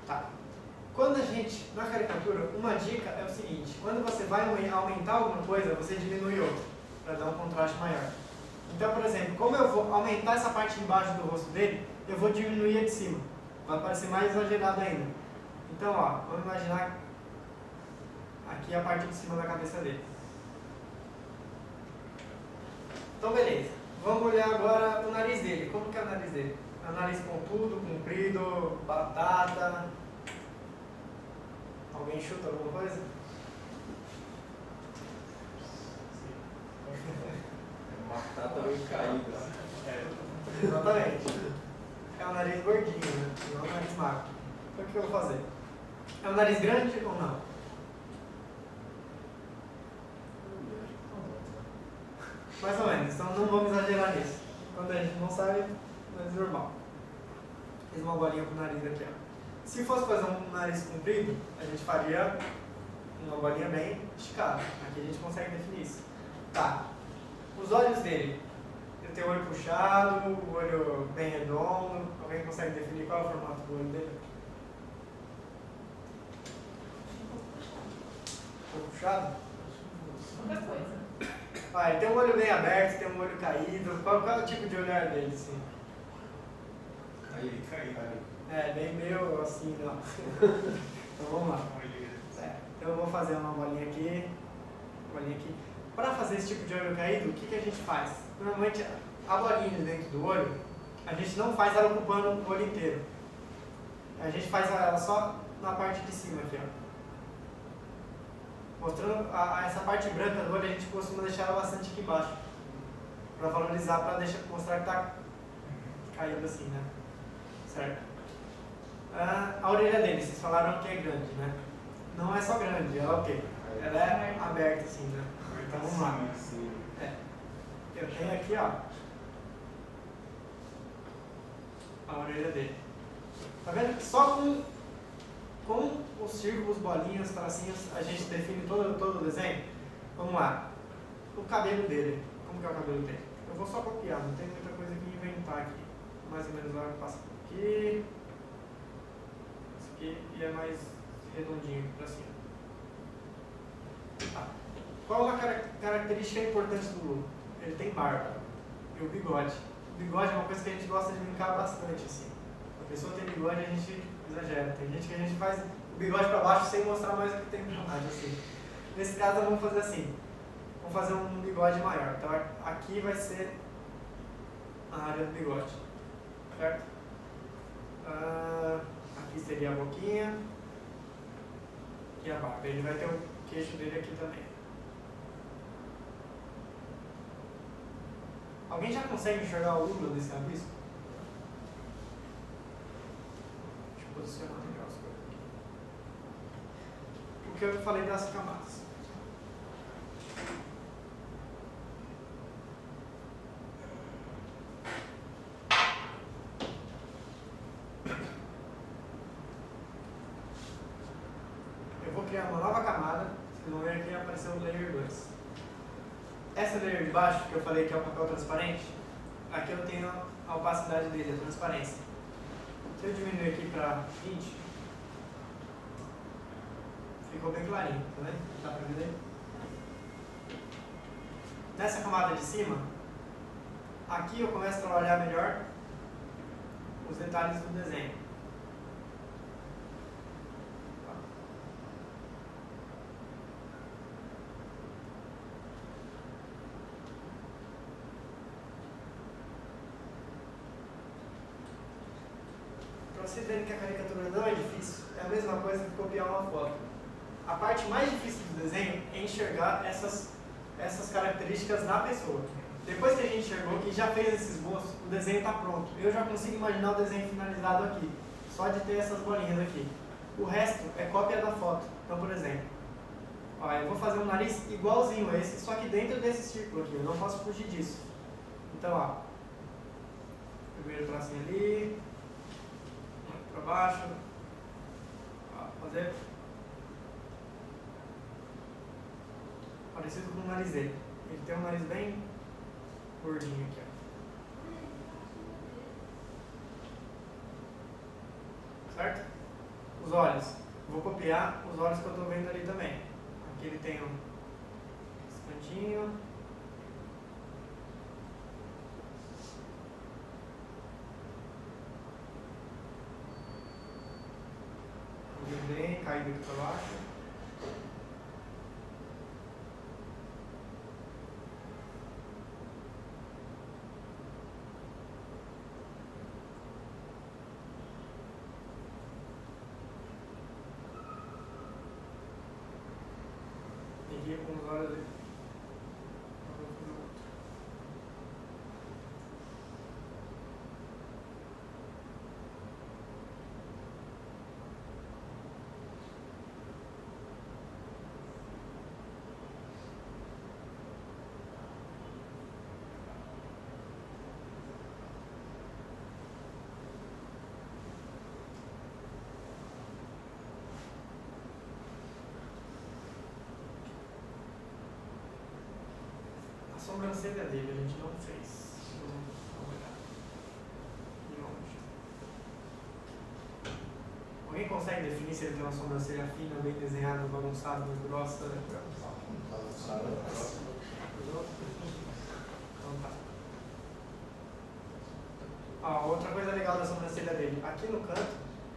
Tá. Quando a gente, na caricatura, uma dica é o seguinte: quando você vai aumentar alguma coisa, você diminui outra, para dar um contraste maior. Então, por exemplo, como eu vou aumentar essa parte de baixo do rosto dele, eu vou diminuir a de cima. Vai parecer mais exagerado ainda. Então, ó, vamos imaginar aqui a parte de cima da cabeça dele. Então, beleza. Vamos olhar agora o nariz dele. Como que é o nariz dele? É um nariz pontudo, comprido, batata. Alguém chuta alguma coisa? Batata meio caída. Exatamente. É um nariz gordinho, né? Não é um nariz magro. Então o que eu vou fazer? É um nariz grande ou não? Mais ou menos, então não vamos exagerar nisso. Quando a gente não sabe, é normal. Fiz uma bolinha pro nariz aqui, ó. Se fosse fazer um nariz comprido, a gente faria uma bolinha bem esticada. Aqui a gente consegue definir isso. Tá. Os olhos dele. Ele tem o olho puxado, o olho bem redondo. Alguém consegue definir qual é o formato do olho dele? Um pouco puxado? Outra coisa. Ah, ele tem um olho bem aberto, tem um olho caído. Qual é o tipo de olhar dele, assim? Caído. É, bem meio assim, não. Então vamos lá. Então eu vou fazer uma bolinha aqui. Para fazer esse tipo de olho caído, o que a gente faz? Normalmente a bolinha dentro do olho, a gente não faz ela ocupando o olho inteiro. A gente faz ela só na parte de cima aqui, ó. Mostrando essa parte branca do olho, a gente costuma deixar ela bastante aqui embaixo. Para valorizar, para mostrar que tá caído assim, né? Certo? A orelha dele, vocês falaram que é grande, né? Não é só grande, ela é o quê? Ela é aberta assim, né? Então vamos lá. Eu tenho aqui, ó, a orelha dele. Tá vendo que só com os círculos, bolinhas, tracinhos, a gente define todo o desenho? Vamos lá. O cabelo dele. Como que é o cabelo dele? Eu vou só copiar, não tem muita coisa que inventar aqui. Mais ou menos ela passa por aqui. Isso aqui e é mais redondinho aqui pra cima. Tá. Qual uma característica importante do Lula? Ele tem barba e o bigode. O bigode é uma coisa que a gente gosta de brincar bastante, assim. A pessoa tem bigode, a gente exagera. Tem gente que a gente faz o bigode pra baixo sem mostrar mais o que tem pra baixo, assim. Nesse caso, vamos fazer assim. Vamos fazer um bigode maior. Então, aqui vai ser a área do bigode. Certo? Aqui seria a boquinha. Aqui a barba. Ele vai ter o queixo dele aqui também. Alguém já consegue enxergar o Lula desse rabisco? Deixa eu posicionar melhor as coisas aqui. O que eu falei das camadas. Eu vou criar uma nova camada. Vocês vão ver aqui apareceu o layer 2. Essa layer de baixo, que eu falei que é o papel transparente, aqui eu tenho a opacidade dele, a transparência. Se eu diminuir aqui para 20, ficou bem clarinho, tá vendo? Dá para ver? Nessa camada de cima, aqui eu começo a trabalhar melhor os detalhes do desenho. vocês verem que a caricatura não é difícil, é a mesma coisa que copiar uma foto. A parte mais difícil do desenho é enxergar essas características na pessoa. Depois que a gente enxergou e já fez esse esboço, o desenho está pronto. Eu já consigo imaginar o desenho finalizado aqui, só de ter essas bolinhas aqui. O resto é cópia da foto. Então, por exemplo, ó, eu vou fazer um nariz igualzinho a esse, só que dentro desse círculo aqui, eu não posso fugir disso. Então, ó, primeiro tracinho ali, para baixo, ó, fazer parecido com o nariz dele. Ele tem um nariz bem gordinho aqui, ó. Certo? Os olhos. Vou copiar os olhos que eu estou vendo ali também. Aqui ele tem esse cantinho. Bem caído aqui para baixo. E aqui com os olhos ali. A sobrancelha dele a gente não fez. Vamos dar uma olhada. De longe. Alguém consegue definir se ele tem uma sobrancelha fina, bem desenhada, bagunçada, muito grossa? Então tá. Ó, outra coisa legal da sobrancelha dele. Aqui no canto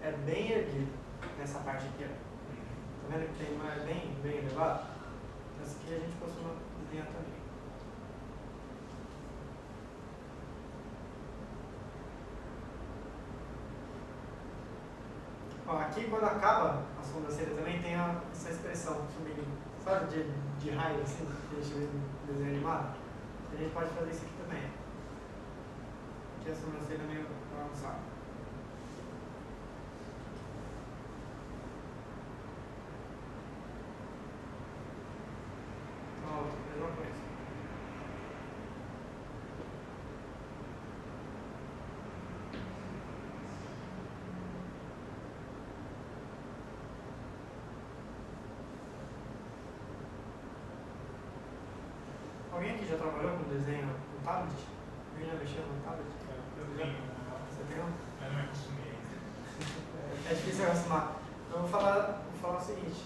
é bem erguido. Nessa parte aqui, ó. Tá vendo que tem mais bem elevado? Essa aqui a gente costuma desenhar também. Ó, aqui quando acaba a sobrancelha também tem essa expressão, sabe, de raio assim, que a gente vê no desenho animado? A gente pode fazer isso aqui também. Aqui a sobrancelha é meio bagunçada. Ó, mesma coisa. Alguém aqui já trabalhou com desenho no tablet? Alguém já mexeu no tablet? Eu tenho. Você tem um? Eu não me acostumei. É difícil acostumar. Então eu vou falar o seguinte.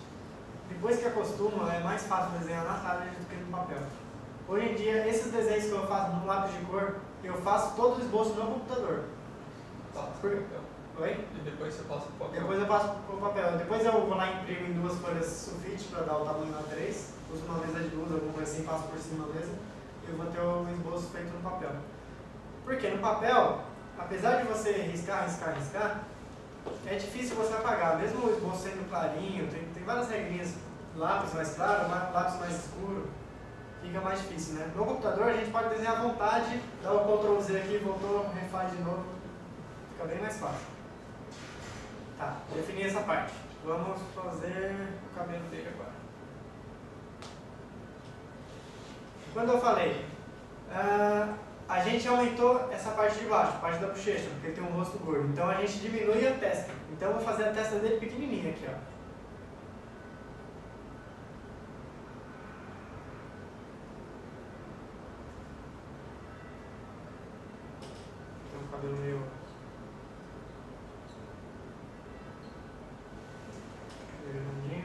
Depois que acostuma, é mais fácil desenhar na tablet do que no papel. Hoje em dia, esses desenhos que eu faço no lápis de cor, eu faço todo o esboço no computador. Passa Por- pro papel. Oi? E depois você passa pro papel. Depois eu passo pro papel. Depois eu vou lá e imprimo em 2 folhas sulfite para dar o tamanho na 3. Uso uma mesa de luz, alguma coisa assim, passo por cima da mesa. E eu vou ter o esboço feito no papel. Porque no papel, apesar de você riscar, é difícil você apagar. Mesmo o esboço sendo clarinho, tem várias regrinhas. Lápis mais claro, lápis mais escuro. Fica mais difícil, né? No computador a gente pode desenhar à vontade, dá o Ctrl Z aqui, voltou, refaz de novo. Fica bem mais fácil. Tá, defini essa parte. Vamos fazer o cabelo dele agora. Quando eu falei, a gente aumentou essa parte de baixo, a parte da bochecha, porque ele tem um rosto gordo. Então a gente diminui a testa. Então eu vou fazer a testa dele pequenininha aqui, ó. Tem um cabelo meio redondinho.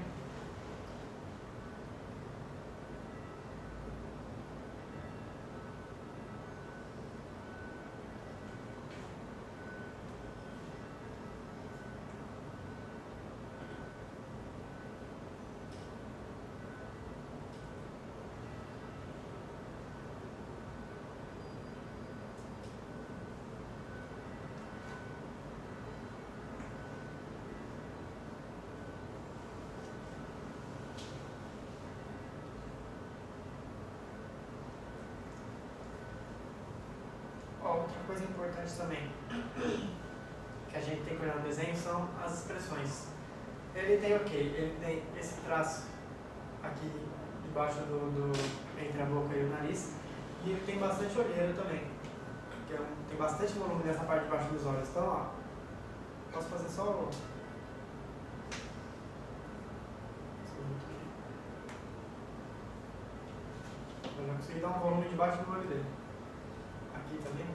outra coisa importante também que a gente tem que olhar no desenho são as expressões. Ele tem o quê? Ele tem esse traço aqui debaixo entre a boca e o nariz, e ele tem bastante olheira também, tem bastante volume nessa parte de baixo dos olhos. Então, ó, posso fazer só o... Eu já consegui dar um volume debaixo do olho dele. Aqui também.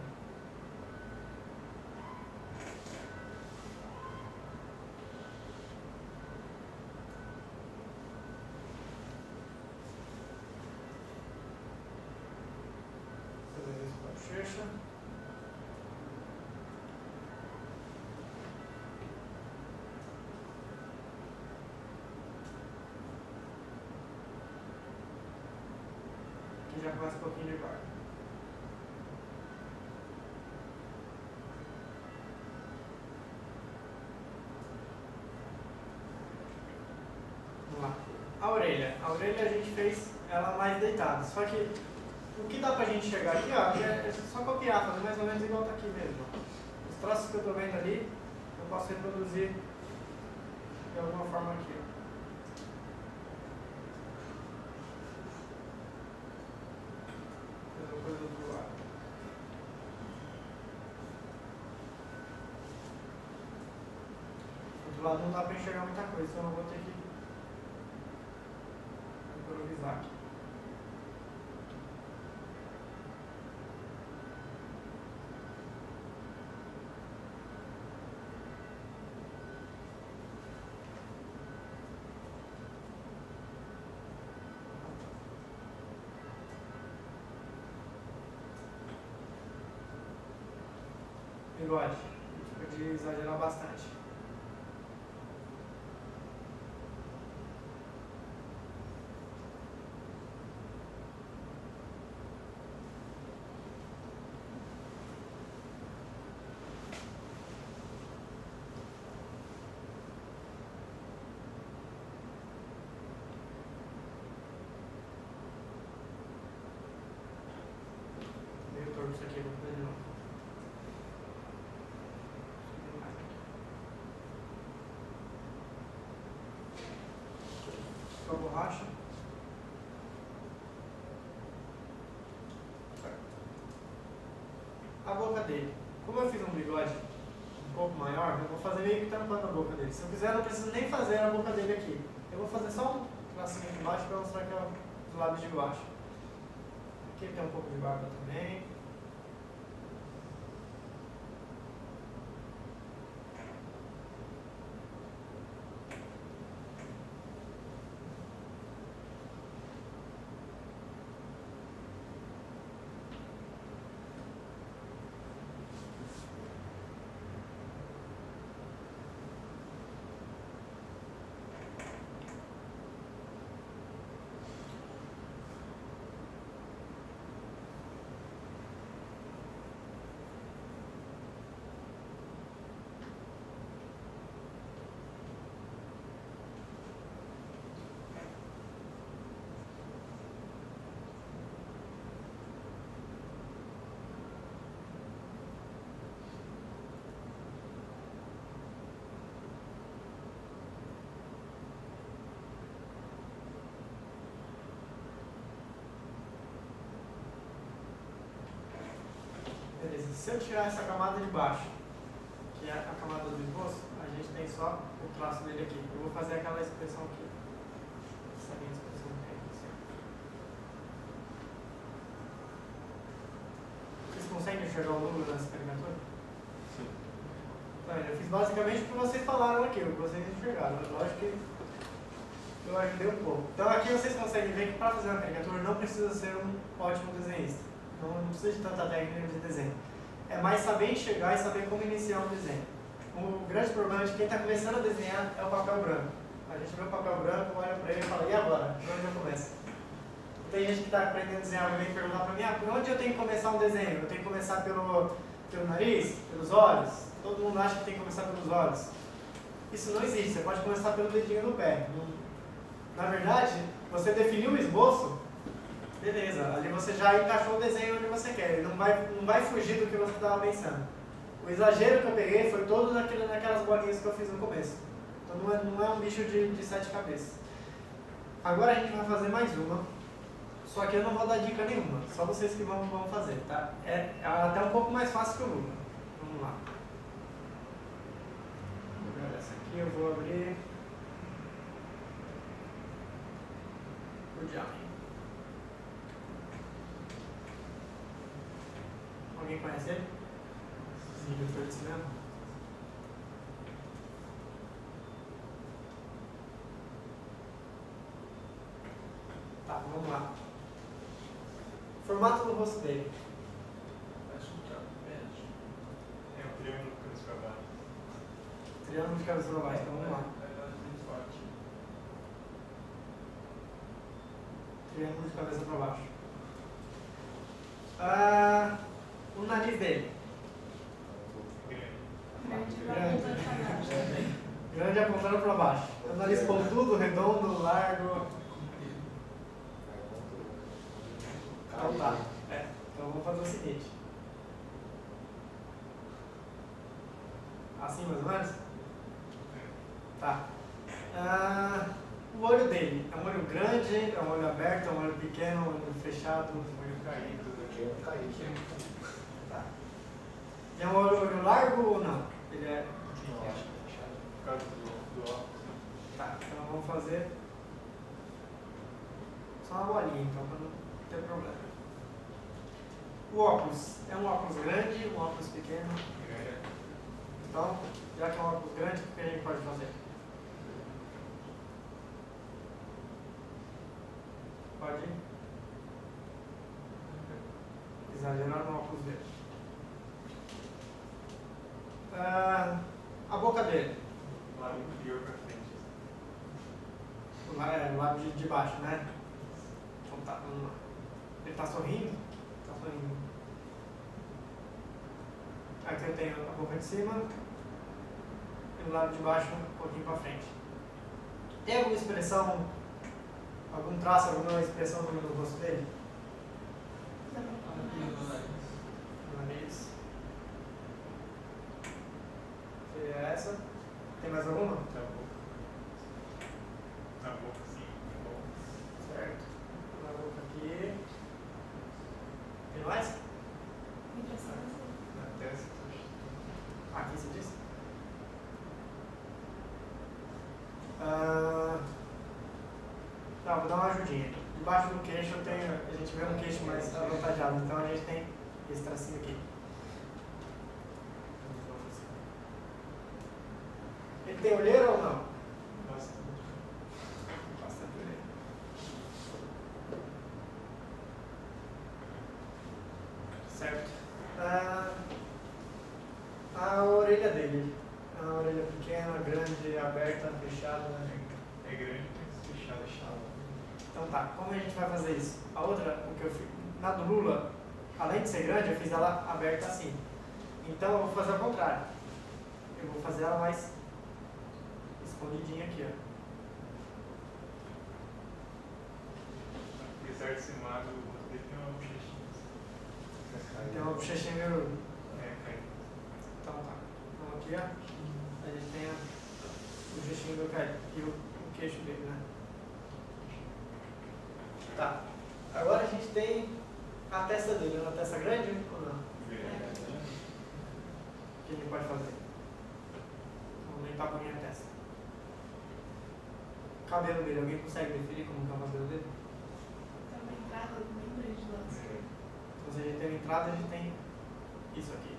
Fazer isso com a bochecha. Aqui já começa um pouquinho de barba. Vamos lá. A orelha a gente fez ela mais deitada, só que o que dá pra gente chegar aqui, ó, é só copiar, fazer mais ou menos igual tá aqui mesmo. Os traços que eu tô vendo ali, eu posso reproduzir de alguma forma aqui. Mesma coisa do outro lado. Do outro lado não dá pra enxergar muita coisa, então eu vou ter que improvisar aqui. Bigode, pode exagerar bastante. Meio torto isso aqui, vou fazer de novo. Com a borracha. A boca dele. Como eu fiz um bigode um pouco maior, eu vou fazer meio que tampando a boca dele. Se eu quiser, eu não preciso nem fazer a boca dele aqui. Eu vou fazer só um tracinho aqui embaixo para mostrar que é do lado de baixo. Aqui tem um pouco de barba também. Beleza, se eu tirar essa camada de baixo, que é a camada do esboço, a gente tem só o traço dele aqui. Eu vou fazer aquela expressão aqui. Essa minha expressão aqui. Assim. Vocês conseguem enxergar o número nessa caricatura? Sim. Tá, eu fiz basicamente o que vocês falaram aqui, o que vocês enxergaram. Mas lógico que eu ajudei um pouco. Então aqui vocês conseguem ver que para fazer uma caricatura não precisa ser um ótimo desenhista. Não precisa de tanta técnica de desenho. É mais saber enxergar e saber como iniciar um desenho. O grande problema de quem está começando a desenhar é o papel branco. A gente vê o papel branco, olha para ele e fala, e agora? Por onde eu começo? Tem gente que está aprendendo a desenhar e vem perguntar para mim, por onde eu tenho que começar um desenho? Eu tenho que começar pelo nariz? Pelos olhos? Todo mundo acha que tem que começar pelos olhos. Isso não existe, você pode começar pelo dedinho do pé. Na verdade, você definiu o esboço, Beleza, ali você já encaixou o desenho onde você quer, ele não vai fugir do que você estava pensando. O exagero que eu peguei foi todo naquelas bolinhas que eu fiz no começo. Então não é um bicho de 7 cabeças. Agora a gente vai fazer mais uma, só que eu não vou dar dica nenhuma, só vocês que vão fazer, tá? É até um pouco mais fácil que o Lula. Vamos lá. Essa aqui eu vou abrir o Jam. Alguém conhece ele? Sim, diretor de cinema? Tá, vamos lá. Formato do rosto dele. É um triângulo de cabeça para baixo. Triângulo de cabeça para baixo, então vamos lá. Triângulo de cabeça para baixo. O nariz dele. Grande apontando para baixo. É um nariz pontudo, redondo, largo. Então tá. Então vamos fazer o seguinte. Assim mais ou menos? Tá. O olho dele. É um olho grande, é um olho aberto, é um olho pequeno, é um olho fechado, um olho caído. Tá. E é um olho largo ou não? Ele é. Por causa do óculos. Tá, então vamos fazer só uma bolinha, então, para não ter problema. O óculos é um óculos grande, um óculos pequeno. Então, já que é um óculos grande, o que a gente pode fazer? Pode exagerar no óculos dele. A boca dele. O lado inferior para frente. O lado de baixo, né? Então tá, vamos lá. Ele está sorrindo? Está sorrindo. Aqui eu tenho a boca de cima e o lado de baixo um pouquinho para frente. Tem alguma expressão, algum traço, alguma expressão no rosto dele? No nariz. Seria essa. Tem mais alguma? Na boca, sim. Certo. Na boca aqui. Tem mais? Na testa. Aqui você disse? Tá, vou dar uma ajudinha. Debaixo do queixo a gente vê um queixo mais avantajado, então a gente tem esse tracinho aqui. Ele tem olheira ou não? Bastante. Bastante olheira. Certo. A orelha dele. É uma orelha pequena, grande, aberta, fechada. É grande, mas fechado. Então tá, como a gente vai fazer isso? A outra, o que eu fiz, na do Lula, além de ser grande, eu fiz ela aberta assim. Então eu vou fazer ao contrário. Eu vou fazer ela mais escondidinha aqui, ó. Apesar de ser magro, o rosto dele tem uma bochechinha. Tem uma bochechinha meio. Caído. Então tá. Então aqui, ó. A gente tem a bochechinha meio caído. E o queixo dele, né? Tá. Agora a gente tem a testa dele. É uma testa grande ou não? O que a gente pode fazer? Vamos aumentar um pouquinho a testa. O cabelo dele, alguém consegue definir como que é o cabelo dele? Tem uma entrada bem grande lá. Então se a gente tem uma entrada, a gente tem isso aqui.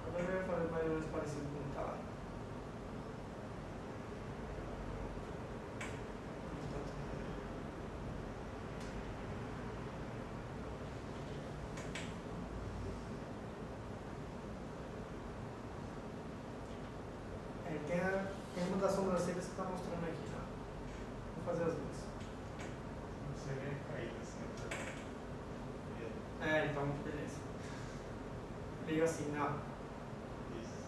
Agora eu vou fazer mais ou menos parecido com o que está lá. Tem uma das sobrancelhas que está mostrando aqui, tá? Vou fazer as duas. Você vê caído assim. Então, beleza. Meio assim, não. Isso.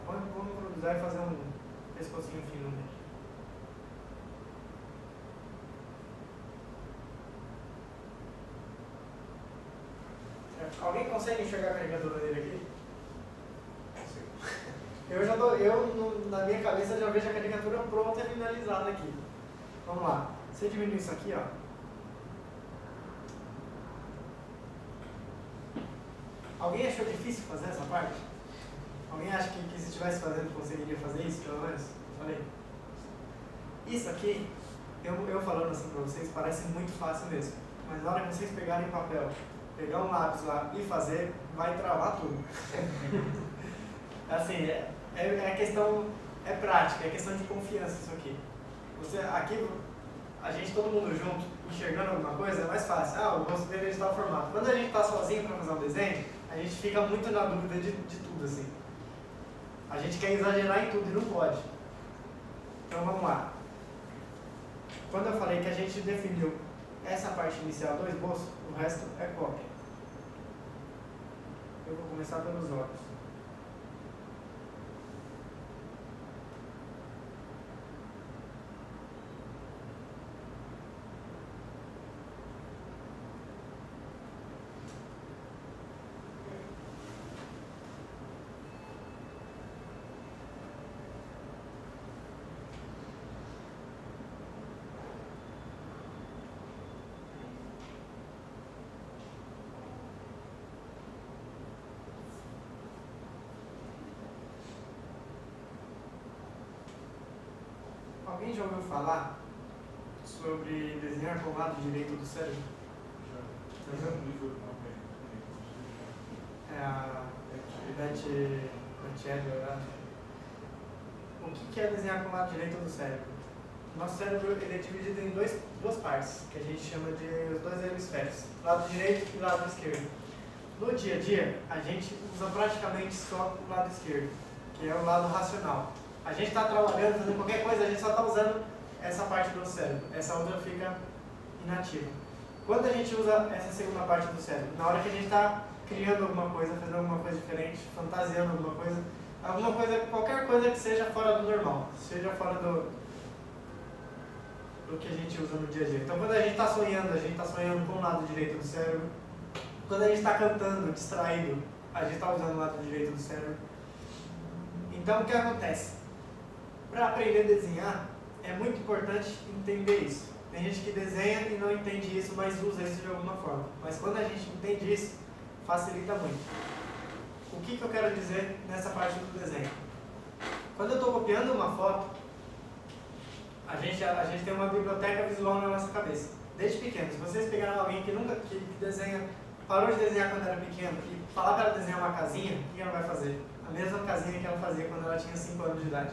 Vamos improvisar e fazer um pescocinho fino nele. Alguém consegue enxergar a caricatura dele aqui? Na minha cabeça já vejo a caricatura pronta e finalizada aqui. Vamos lá. Você diminui isso aqui, ó. Alguém achou difícil fazer essa parte? Alguém acha que se estivesse fazendo conseguiria fazer isso, pelo menos? Falei. Isso aqui, eu falando assim pra vocês, parece muito fácil mesmo. Mas na hora que vocês pegarem papel, pegar um lápis lá e fazer, vai travar tudo. Assim, é questão, é prática, é questão de confiança isso aqui. Aqui, a gente, todo mundo junto, enxergando alguma coisa, é mais fácil. Ah, o rosto dele está formado. Quando a gente está sozinho para fazer um desenho, a gente fica muito na dúvida de tudo, assim. A gente quer exagerar em tudo e não pode. Então vamos lá. Quando eu falei que a gente definiu essa parte inicial do esboço, o resto é cópia. Eu vou começar pelos olhos. Alguém já ouviu falar sobre desenhar com o lado direito do cérebro? Já. É a Beth Edler. O que é desenhar com o lado direito do cérebro? Nosso cérebro ele é dividido em duas partes, que a gente chama de os dois hemisférios, lado direito e lado esquerdo. No dia a dia, a gente usa praticamente só o lado esquerdo, que é o lado racional. A gente está trabalhando, fazendo qualquer coisa, a gente só está usando essa parte do cérebro. Essa outra fica inativa. Quando a gente usa essa segunda parte do cérebro? Na hora que a gente está criando alguma coisa, fazendo alguma coisa diferente, fantasiando alguma coisa, qualquer coisa que seja fora do normal, seja fora do que a gente usa no dia a dia. Então quando a gente está sonhando com o lado direito do cérebro. Quando a gente está cantando, distraído, a gente está usando o lado direito do cérebro. Então o que acontece? Para aprender a desenhar, é muito importante entender isso. Tem gente que desenha e não entende isso, mas usa isso de alguma forma. Mas quando a gente entende isso, facilita muito. O que eu quero dizer nessa parte do desenho? Quando eu estou copiando uma foto, a gente tem uma biblioteca visual na nossa cabeça. Desde pequeno, se vocês pegaram alguém que nunca que desenha, parou de desenhar quando era pequeno e falar para ela desenhar uma casinha, o que ela vai fazer? A mesma casinha que ela fazia quando ela tinha 5 anos de idade.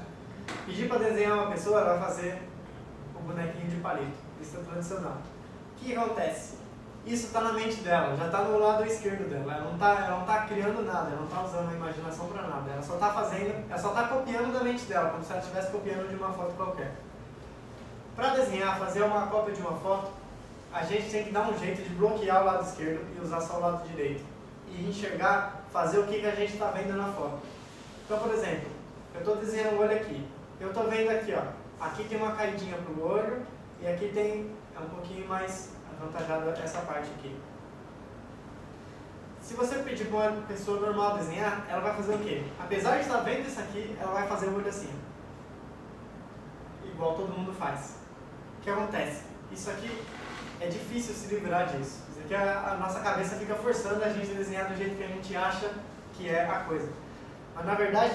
Pedir para desenhar uma pessoa, ela vai fazer o bonequinho de palito. Isso é tradicional. O que acontece? Isso está na mente dela, já está no lado esquerdo dela. Ela não tá criando nada, ela não está usando a imaginação para nada. Ela só está copiando da mente dela, como se ela estivesse copiando de uma foto qualquer. Para desenhar, fazer uma cópia de uma foto, a gente tem que dar um jeito de bloquear o lado esquerdo e usar só o lado direito. E enxergar, fazer o que a gente está vendo na foto. Então, por exemplo, eu estou desenhando o olho aqui. Eu estou vendo aqui, ó. Aqui tem uma caidinha para o olho e aqui tem um pouquinho mais avantajada essa parte aqui. Se você pedir para uma pessoa normal desenhar, ela vai fazer o quê? Apesar de estar vendo isso aqui, ela vai fazer o olho assim. Igual todo mundo faz. O que acontece? Isso aqui é difícil se livrar disso. Isso aqui a nossa cabeça fica forçando a gente a desenhar do jeito que a gente acha que é a coisa. Mas na verdade,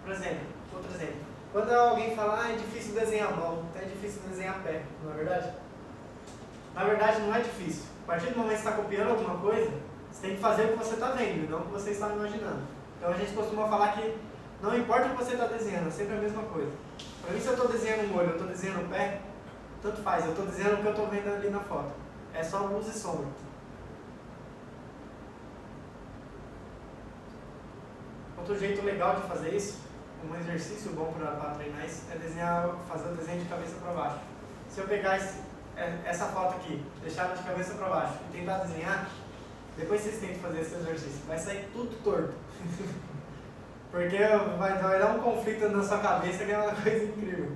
por exemplo, outro exemplo. Quando alguém fala, é difícil desenhar mão, é difícil desenhar pé, não é verdade? Na verdade não é difícil. A partir do momento que você está copiando alguma coisa, você tem que fazer o que você está vendo, não o que você está imaginando. Então a gente costuma falar que não importa o que você está desenhando, é sempre a mesma coisa. Para mim, se eu estou desenhando um olho, eu estou desenhando um pé, tanto faz, eu estou desenhando o que eu estou vendo ali na foto. É só luz e sombra. Outro jeito legal de fazer isso, um exercício bom para treinar isso, é fazer o desenho de cabeça para baixo. Se eu pegar essa foto aqui, deixar ela de cabeça para baixo e tentar desenhar, depois vocês tentam fazer esse exercício, vai sair tudo torto. Porque vai dar um conflito na sua cabeça que é uma coisa incrível.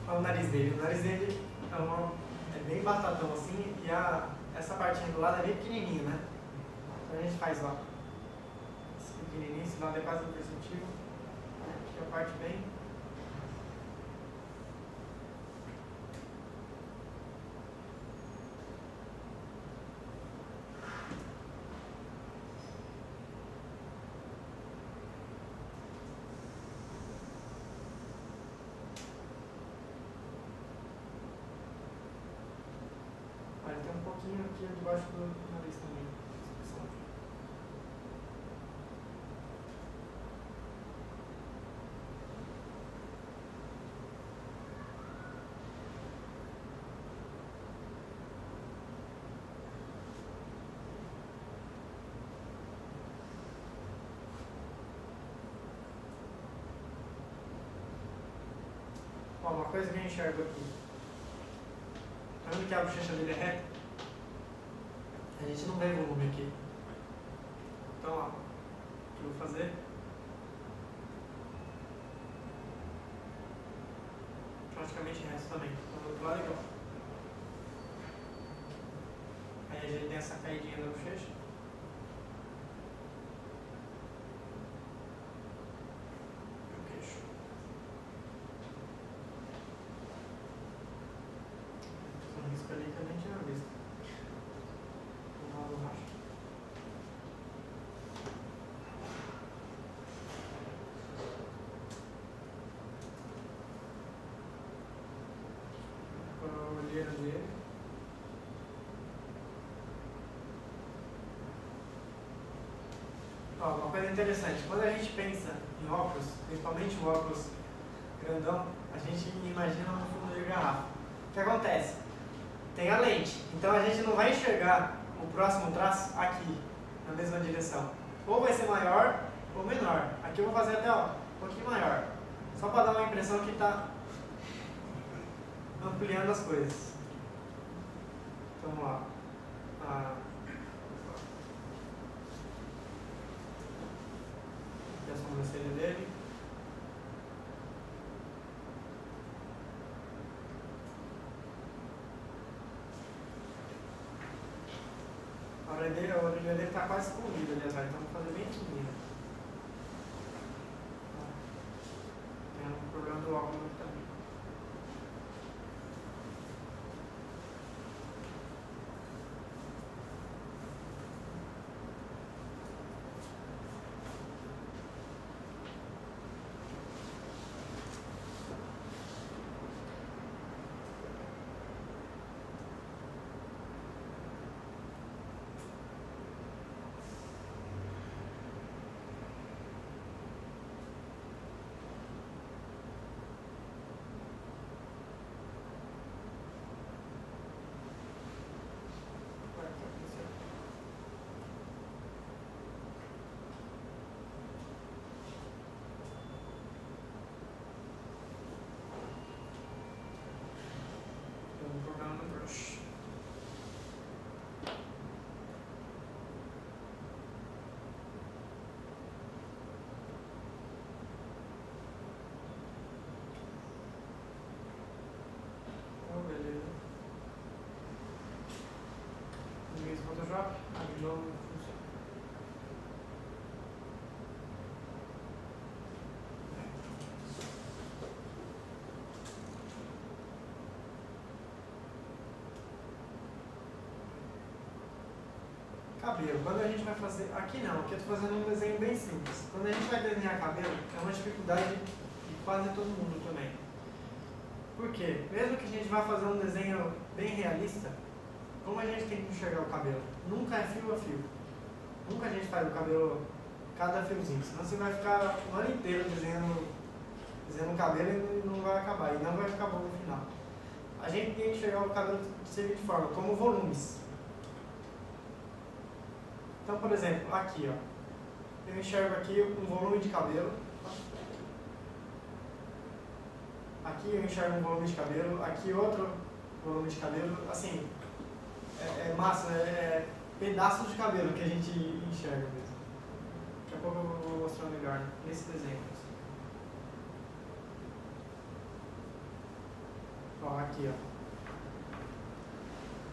Olha o nariz dele. O nariz dele é bem batatão assim e essa partinha do lado é bem pequenininha, né? Então a gente faz, ó. Esse pequenininho, esse lado é quase imperceptível. Aqui a parte bem... Olha, tem um pouquinho aqui debaixo do nariz também. Ó, uma coisa que eu enxergo aqui. Tá vendo que a bochecha dele é reta? A gente não vê volume aqui. Então, ó, o que eu vou fazer? Praticamente reto também. Então, do outro lado aqui, ó. Aí a gente tem essa caidinha da bochecha. E o queixo. Um risco ali que eu nem tinha visto. Vamos lá no racho. Com a olheira dele. Ó, uma coisa interessante, quando a gente pensa em óculos, principalmente o óculos grandão, a gente imagina no fundo de garrafa. O que acontece? Tem a lente, então a gente não vai enxergar o próximo traço aqui, na mesma direção. Ou vai ser maior ou menor. Aqui eu vou fazer até um pouquinho maior, só para dar uma impressão que está ampliando as coisas. Então vamos lá. Aqui é a sobrancelha dele. A orelha dele está quase escondida ali atrás, então vou fazer bem fininha. Tem um problema do óculos aqui também. Vamos jogar no brush. Oh, beleza. No mesmo Photoshop, de novo funciona. Cabelo, quando a gente vai fazer, aqui não, aqui eu estou fazendo um desenho bem simples. Quando a gente vai desenhar cabelo, é uma dificuldade de quase todo mundo também. Por quê? Mesmo que a gente vá fazer um desenho bem realista, como a gente tem que enxergar o cabelo? Nunca é fio a fio. Nunca a gente faz o cabelo cada fiozinho, senão você vai ficar o ano inteiro desenhando o cabelo e não vai acabar, e não vai ficar bom no final. A gente tem que enxergar o cabelo de seguinte forma, como volumes. Então, por exemplo, aqui, ó, eu enxergo aqui um volume de cabelo. Aqui eu enxergo um volume de cabelo, aqui outro volume de cabelo. Assim, é massa, é pedaços de cabelo que a gente enxerga mesmo. Daqui a pouco eu vou mostrar melhor nesse desenho. Ó, aqui, ó.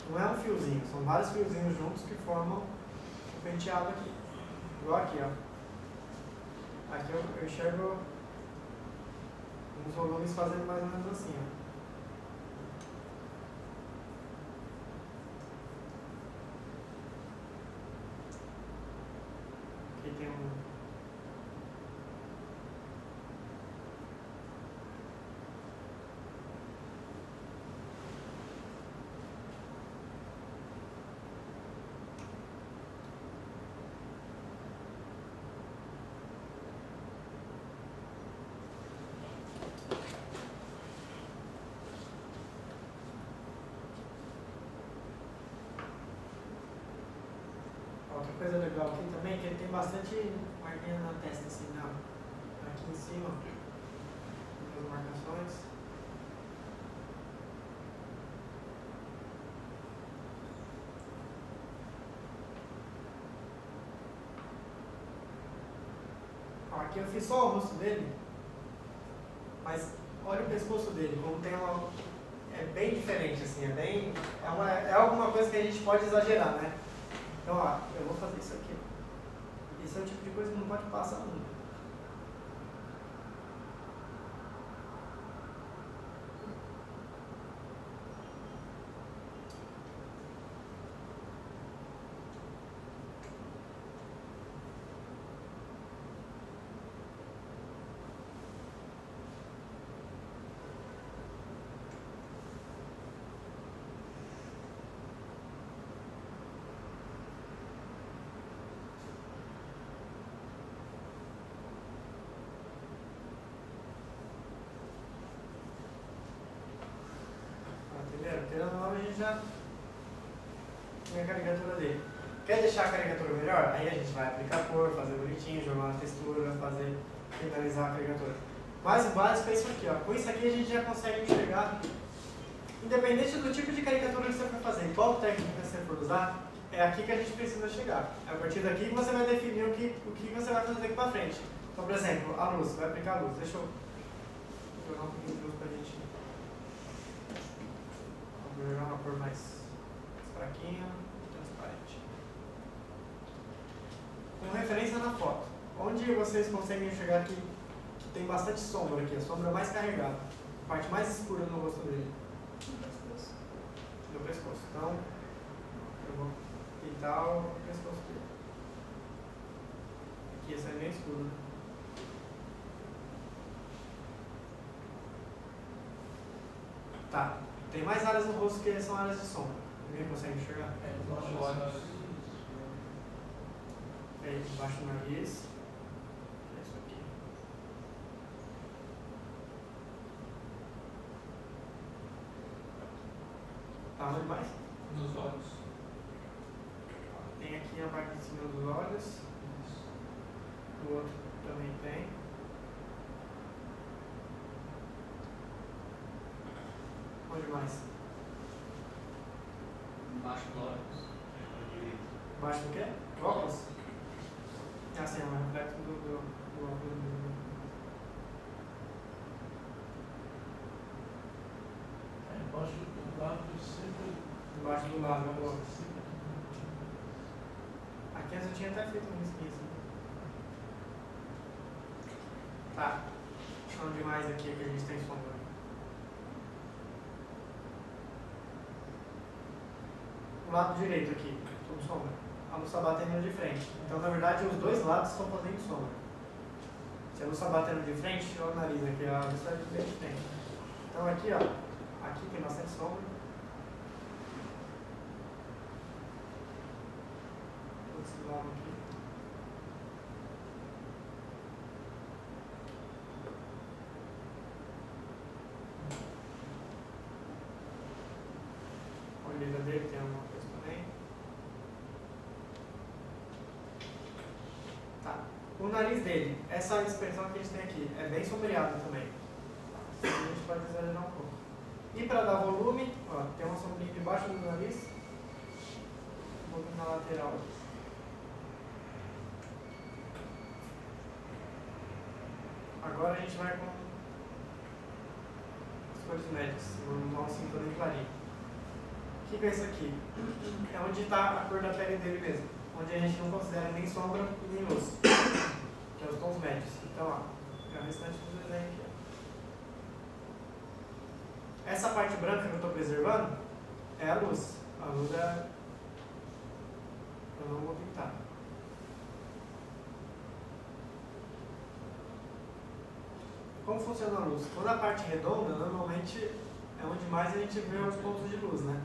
Não é um fiozinho, são vários fiozinhos juntos que formam o penteado aqui. Igual aqui, ó. Aqui eu enxergo uns volumes fazendo mais ou menos assim, ó. Aqui tem um... Outra coisa legal aqui também é que ele tem bastante marquinha na testa, assim, não. Aqui em cima, as marcações. Ó, aqui eu fiz só o rosto dele, mas olha o pescoço dele, como tem uma... É bem diferente, assim, é alguma coisa que a gente pode exagerar, né? Então, ó, eu vou fazer isso aqui. Esse é o tipo de coisa que não pode passar nunca. Querendo ou não, a gente já tem a caricatura dele. Quer deixar a caricatura melhor? Aí a gente vai aplicar cor, fazer bonitinho, jogar uma textura, finalizar a caricatura. Mas o básico é isso aqui, ó. Com isso aqui a gente já consegue enxergar, independente do tipo de caricatura que você for fazer, qual técnica você for usar, é aqui que a gente precisa chegar. É a partir daqui que você vai definir o que você vai fazer daqui pra frente. Então, por exemplo, a luz, vai aplicar a luz. Deixa eu jogar um pouquinho de luz pra gente. Vou jogar uma cor mais fraquinha, transparente. Com referência na foto, onde vocês conseguem enxergar que tem bastante sombra aqui, a sombra mais carregada, a parte mais escura no rosto dele. No pescoço. Então, eu vou pintar o pescoço dele. Aqui, esse é bem escuro, né? Tá. Tem mais áreas no rosto que são áreas de sombra. Ninguém consegue enxergar? Embaixo do nariz. É isso aqui. Tá, onde mais? Nos olhos. Tem aqui a parte de cima dos olhos. O outro também tem. Onde mais? Embaixo do óculos. Embaixo do quê? Do óculos? Ah, sim, é um reflexo do óculos. Embaixo do lado sempre. Embaixo do lado do óculos. Aqui eu tinha até feito um risquinho assim. Tá. Onde mais aqui que a gente tem sombra? O lado direito aqui, tudo sombra. A luz está batendo de frente. Então, na verdade, os dois lados estão fazendo sombra. Se a luz está batendo de frente, olha o nariz aqui, a luz está bem de frente. Então, aqui, ó, aqui tem bastante sombra. Esse lado aqui. A orelha dele tem alguma coisa também. Tá. O nariz dele, essa expressão que a gente tem aqui, é bem sombreada também. A gente pode exagerar um pouco. E para dar volume, ó, tem uma sombrinha debaixo do nariz, um pouquinho na lateral. Agora a gente vai com as cores médias, não assim toda em clarinho. O que é isso aqui? É onde está a cor da pele dele mesmo, onde a gente não considera nem sombra e nem luz, que é os tons médios. Então, ó, é o restante do desenho aqui. Ó. Essa parte branca que eu estou preservando é a luz. A luz é... eu não vou pintar. Como funciona a luz? Toda a parte redonda, normalmente, é onde mais a gente vê os pontos de luz, né?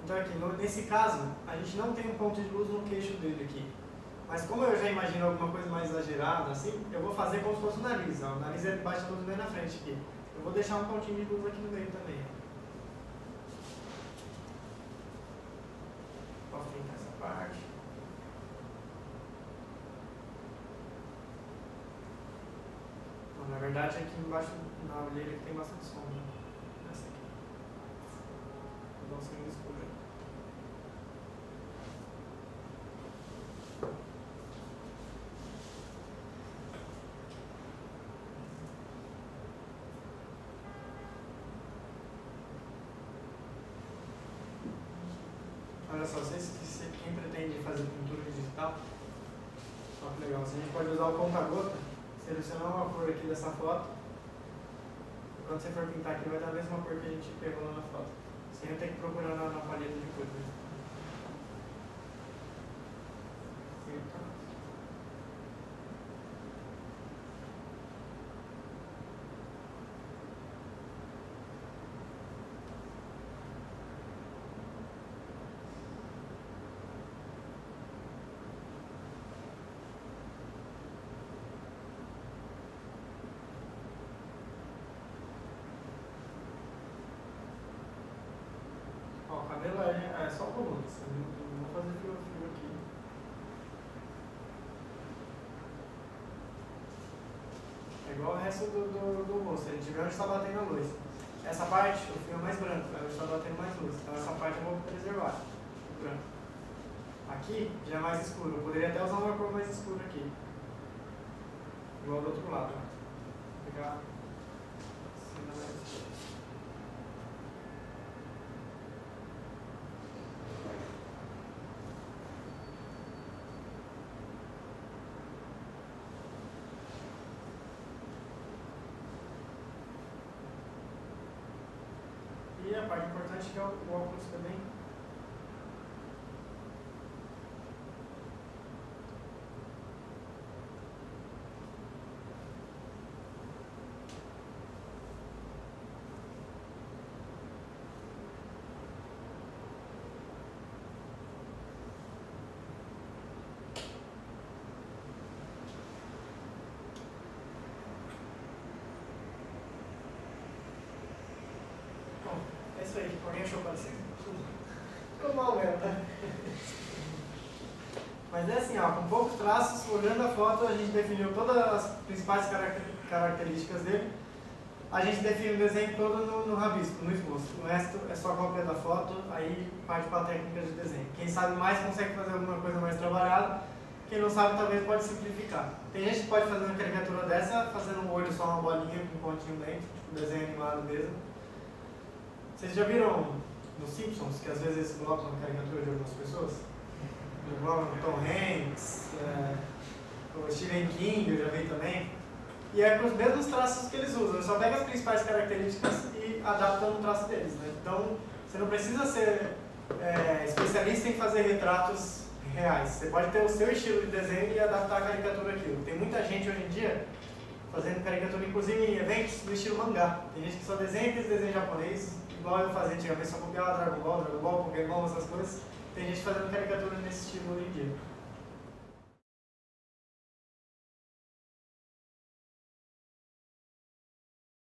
Então aqui, nesse caso, a gente não tem um ponto de luz no queixo dele aqui. Mas como eu já imagino alguma coisa mais exagerada, assim, eu vou fazer como se fosse o nariz. Ó. O nariz é baixa a luz bem na frente aqui. Eu vou deixar um pontinho de luz aqui no meio também. Posso pintar essa parte. Não, na verdade, aqui embaixo, na orelha, que tem bastante sombra. Essa aqui. Vou dar um sangue escuro aí. Olha só, quem pretende fazer pintura digital, olha que legal, a gente pode usar o conta-gota, selecionar uma cor aqui dessa foto, quando você for pintar aqui vai dar a mesma cor que a gente pegou lá na foto, sem eu ter que procurar na paleta de cores. Ó, o cabelo é só colunas, não vou fazer fio aqui. É igual o resto do rosto, a gente vê onde está batendo a luz. Essa parte, o fio é mais branco, é onde está batendo mais luz. Então essa parte eu vou preservar, branco. Aqui já é mais escuro, eu poderia até usar uma cor mais escura aqui. Igual do outro lado. Vou pegar e a parte importante que é o óculos também. É isso aí, alguém achou parecido? Ficou mal mesmo, né? Mas é assim, ó, com poucos traços, olhando a foto, a gente definiu todas as principais características dele. A gente define o desenho todo no rabisco, no esboço. O resto é só cópia da foto, aí parte para a técnica de desenho. Quem sabe mais consegue fazer alguma coisa mais trabalhada, quem não sabe talvez pode simplificar. Tem gente que pode fazer uma caricatura dessa, fazendo um olho só uma bolinha com um pontinho dentro, tipo desenho animado mesmo. Vocês já viram nos Simpsons, que às vezes eles colocam a caricatura de algumas pessoas? Igual o Tom Hanks, o Stephen King, eu já vi também. E é com os mesmos traços que eles usam, só pega as principais características e adapta no traço deles, né? Então, você não precisa ser especialista em fazer retratos reais. Você pode ter o seu estilo de desenho e adaptar a caricatura àquilo. Tem muita gente hoje em dia fazendo caricatura, inclusive em eventos do estilo mangá. Tem gente que só desenha aqueles desenhos japoneses, igual eu fazia antigamente, só copiava Dragon Ball, Pokémon, essas coisas. Tem gente fazendo caricatura nesse estilo hoje em dia.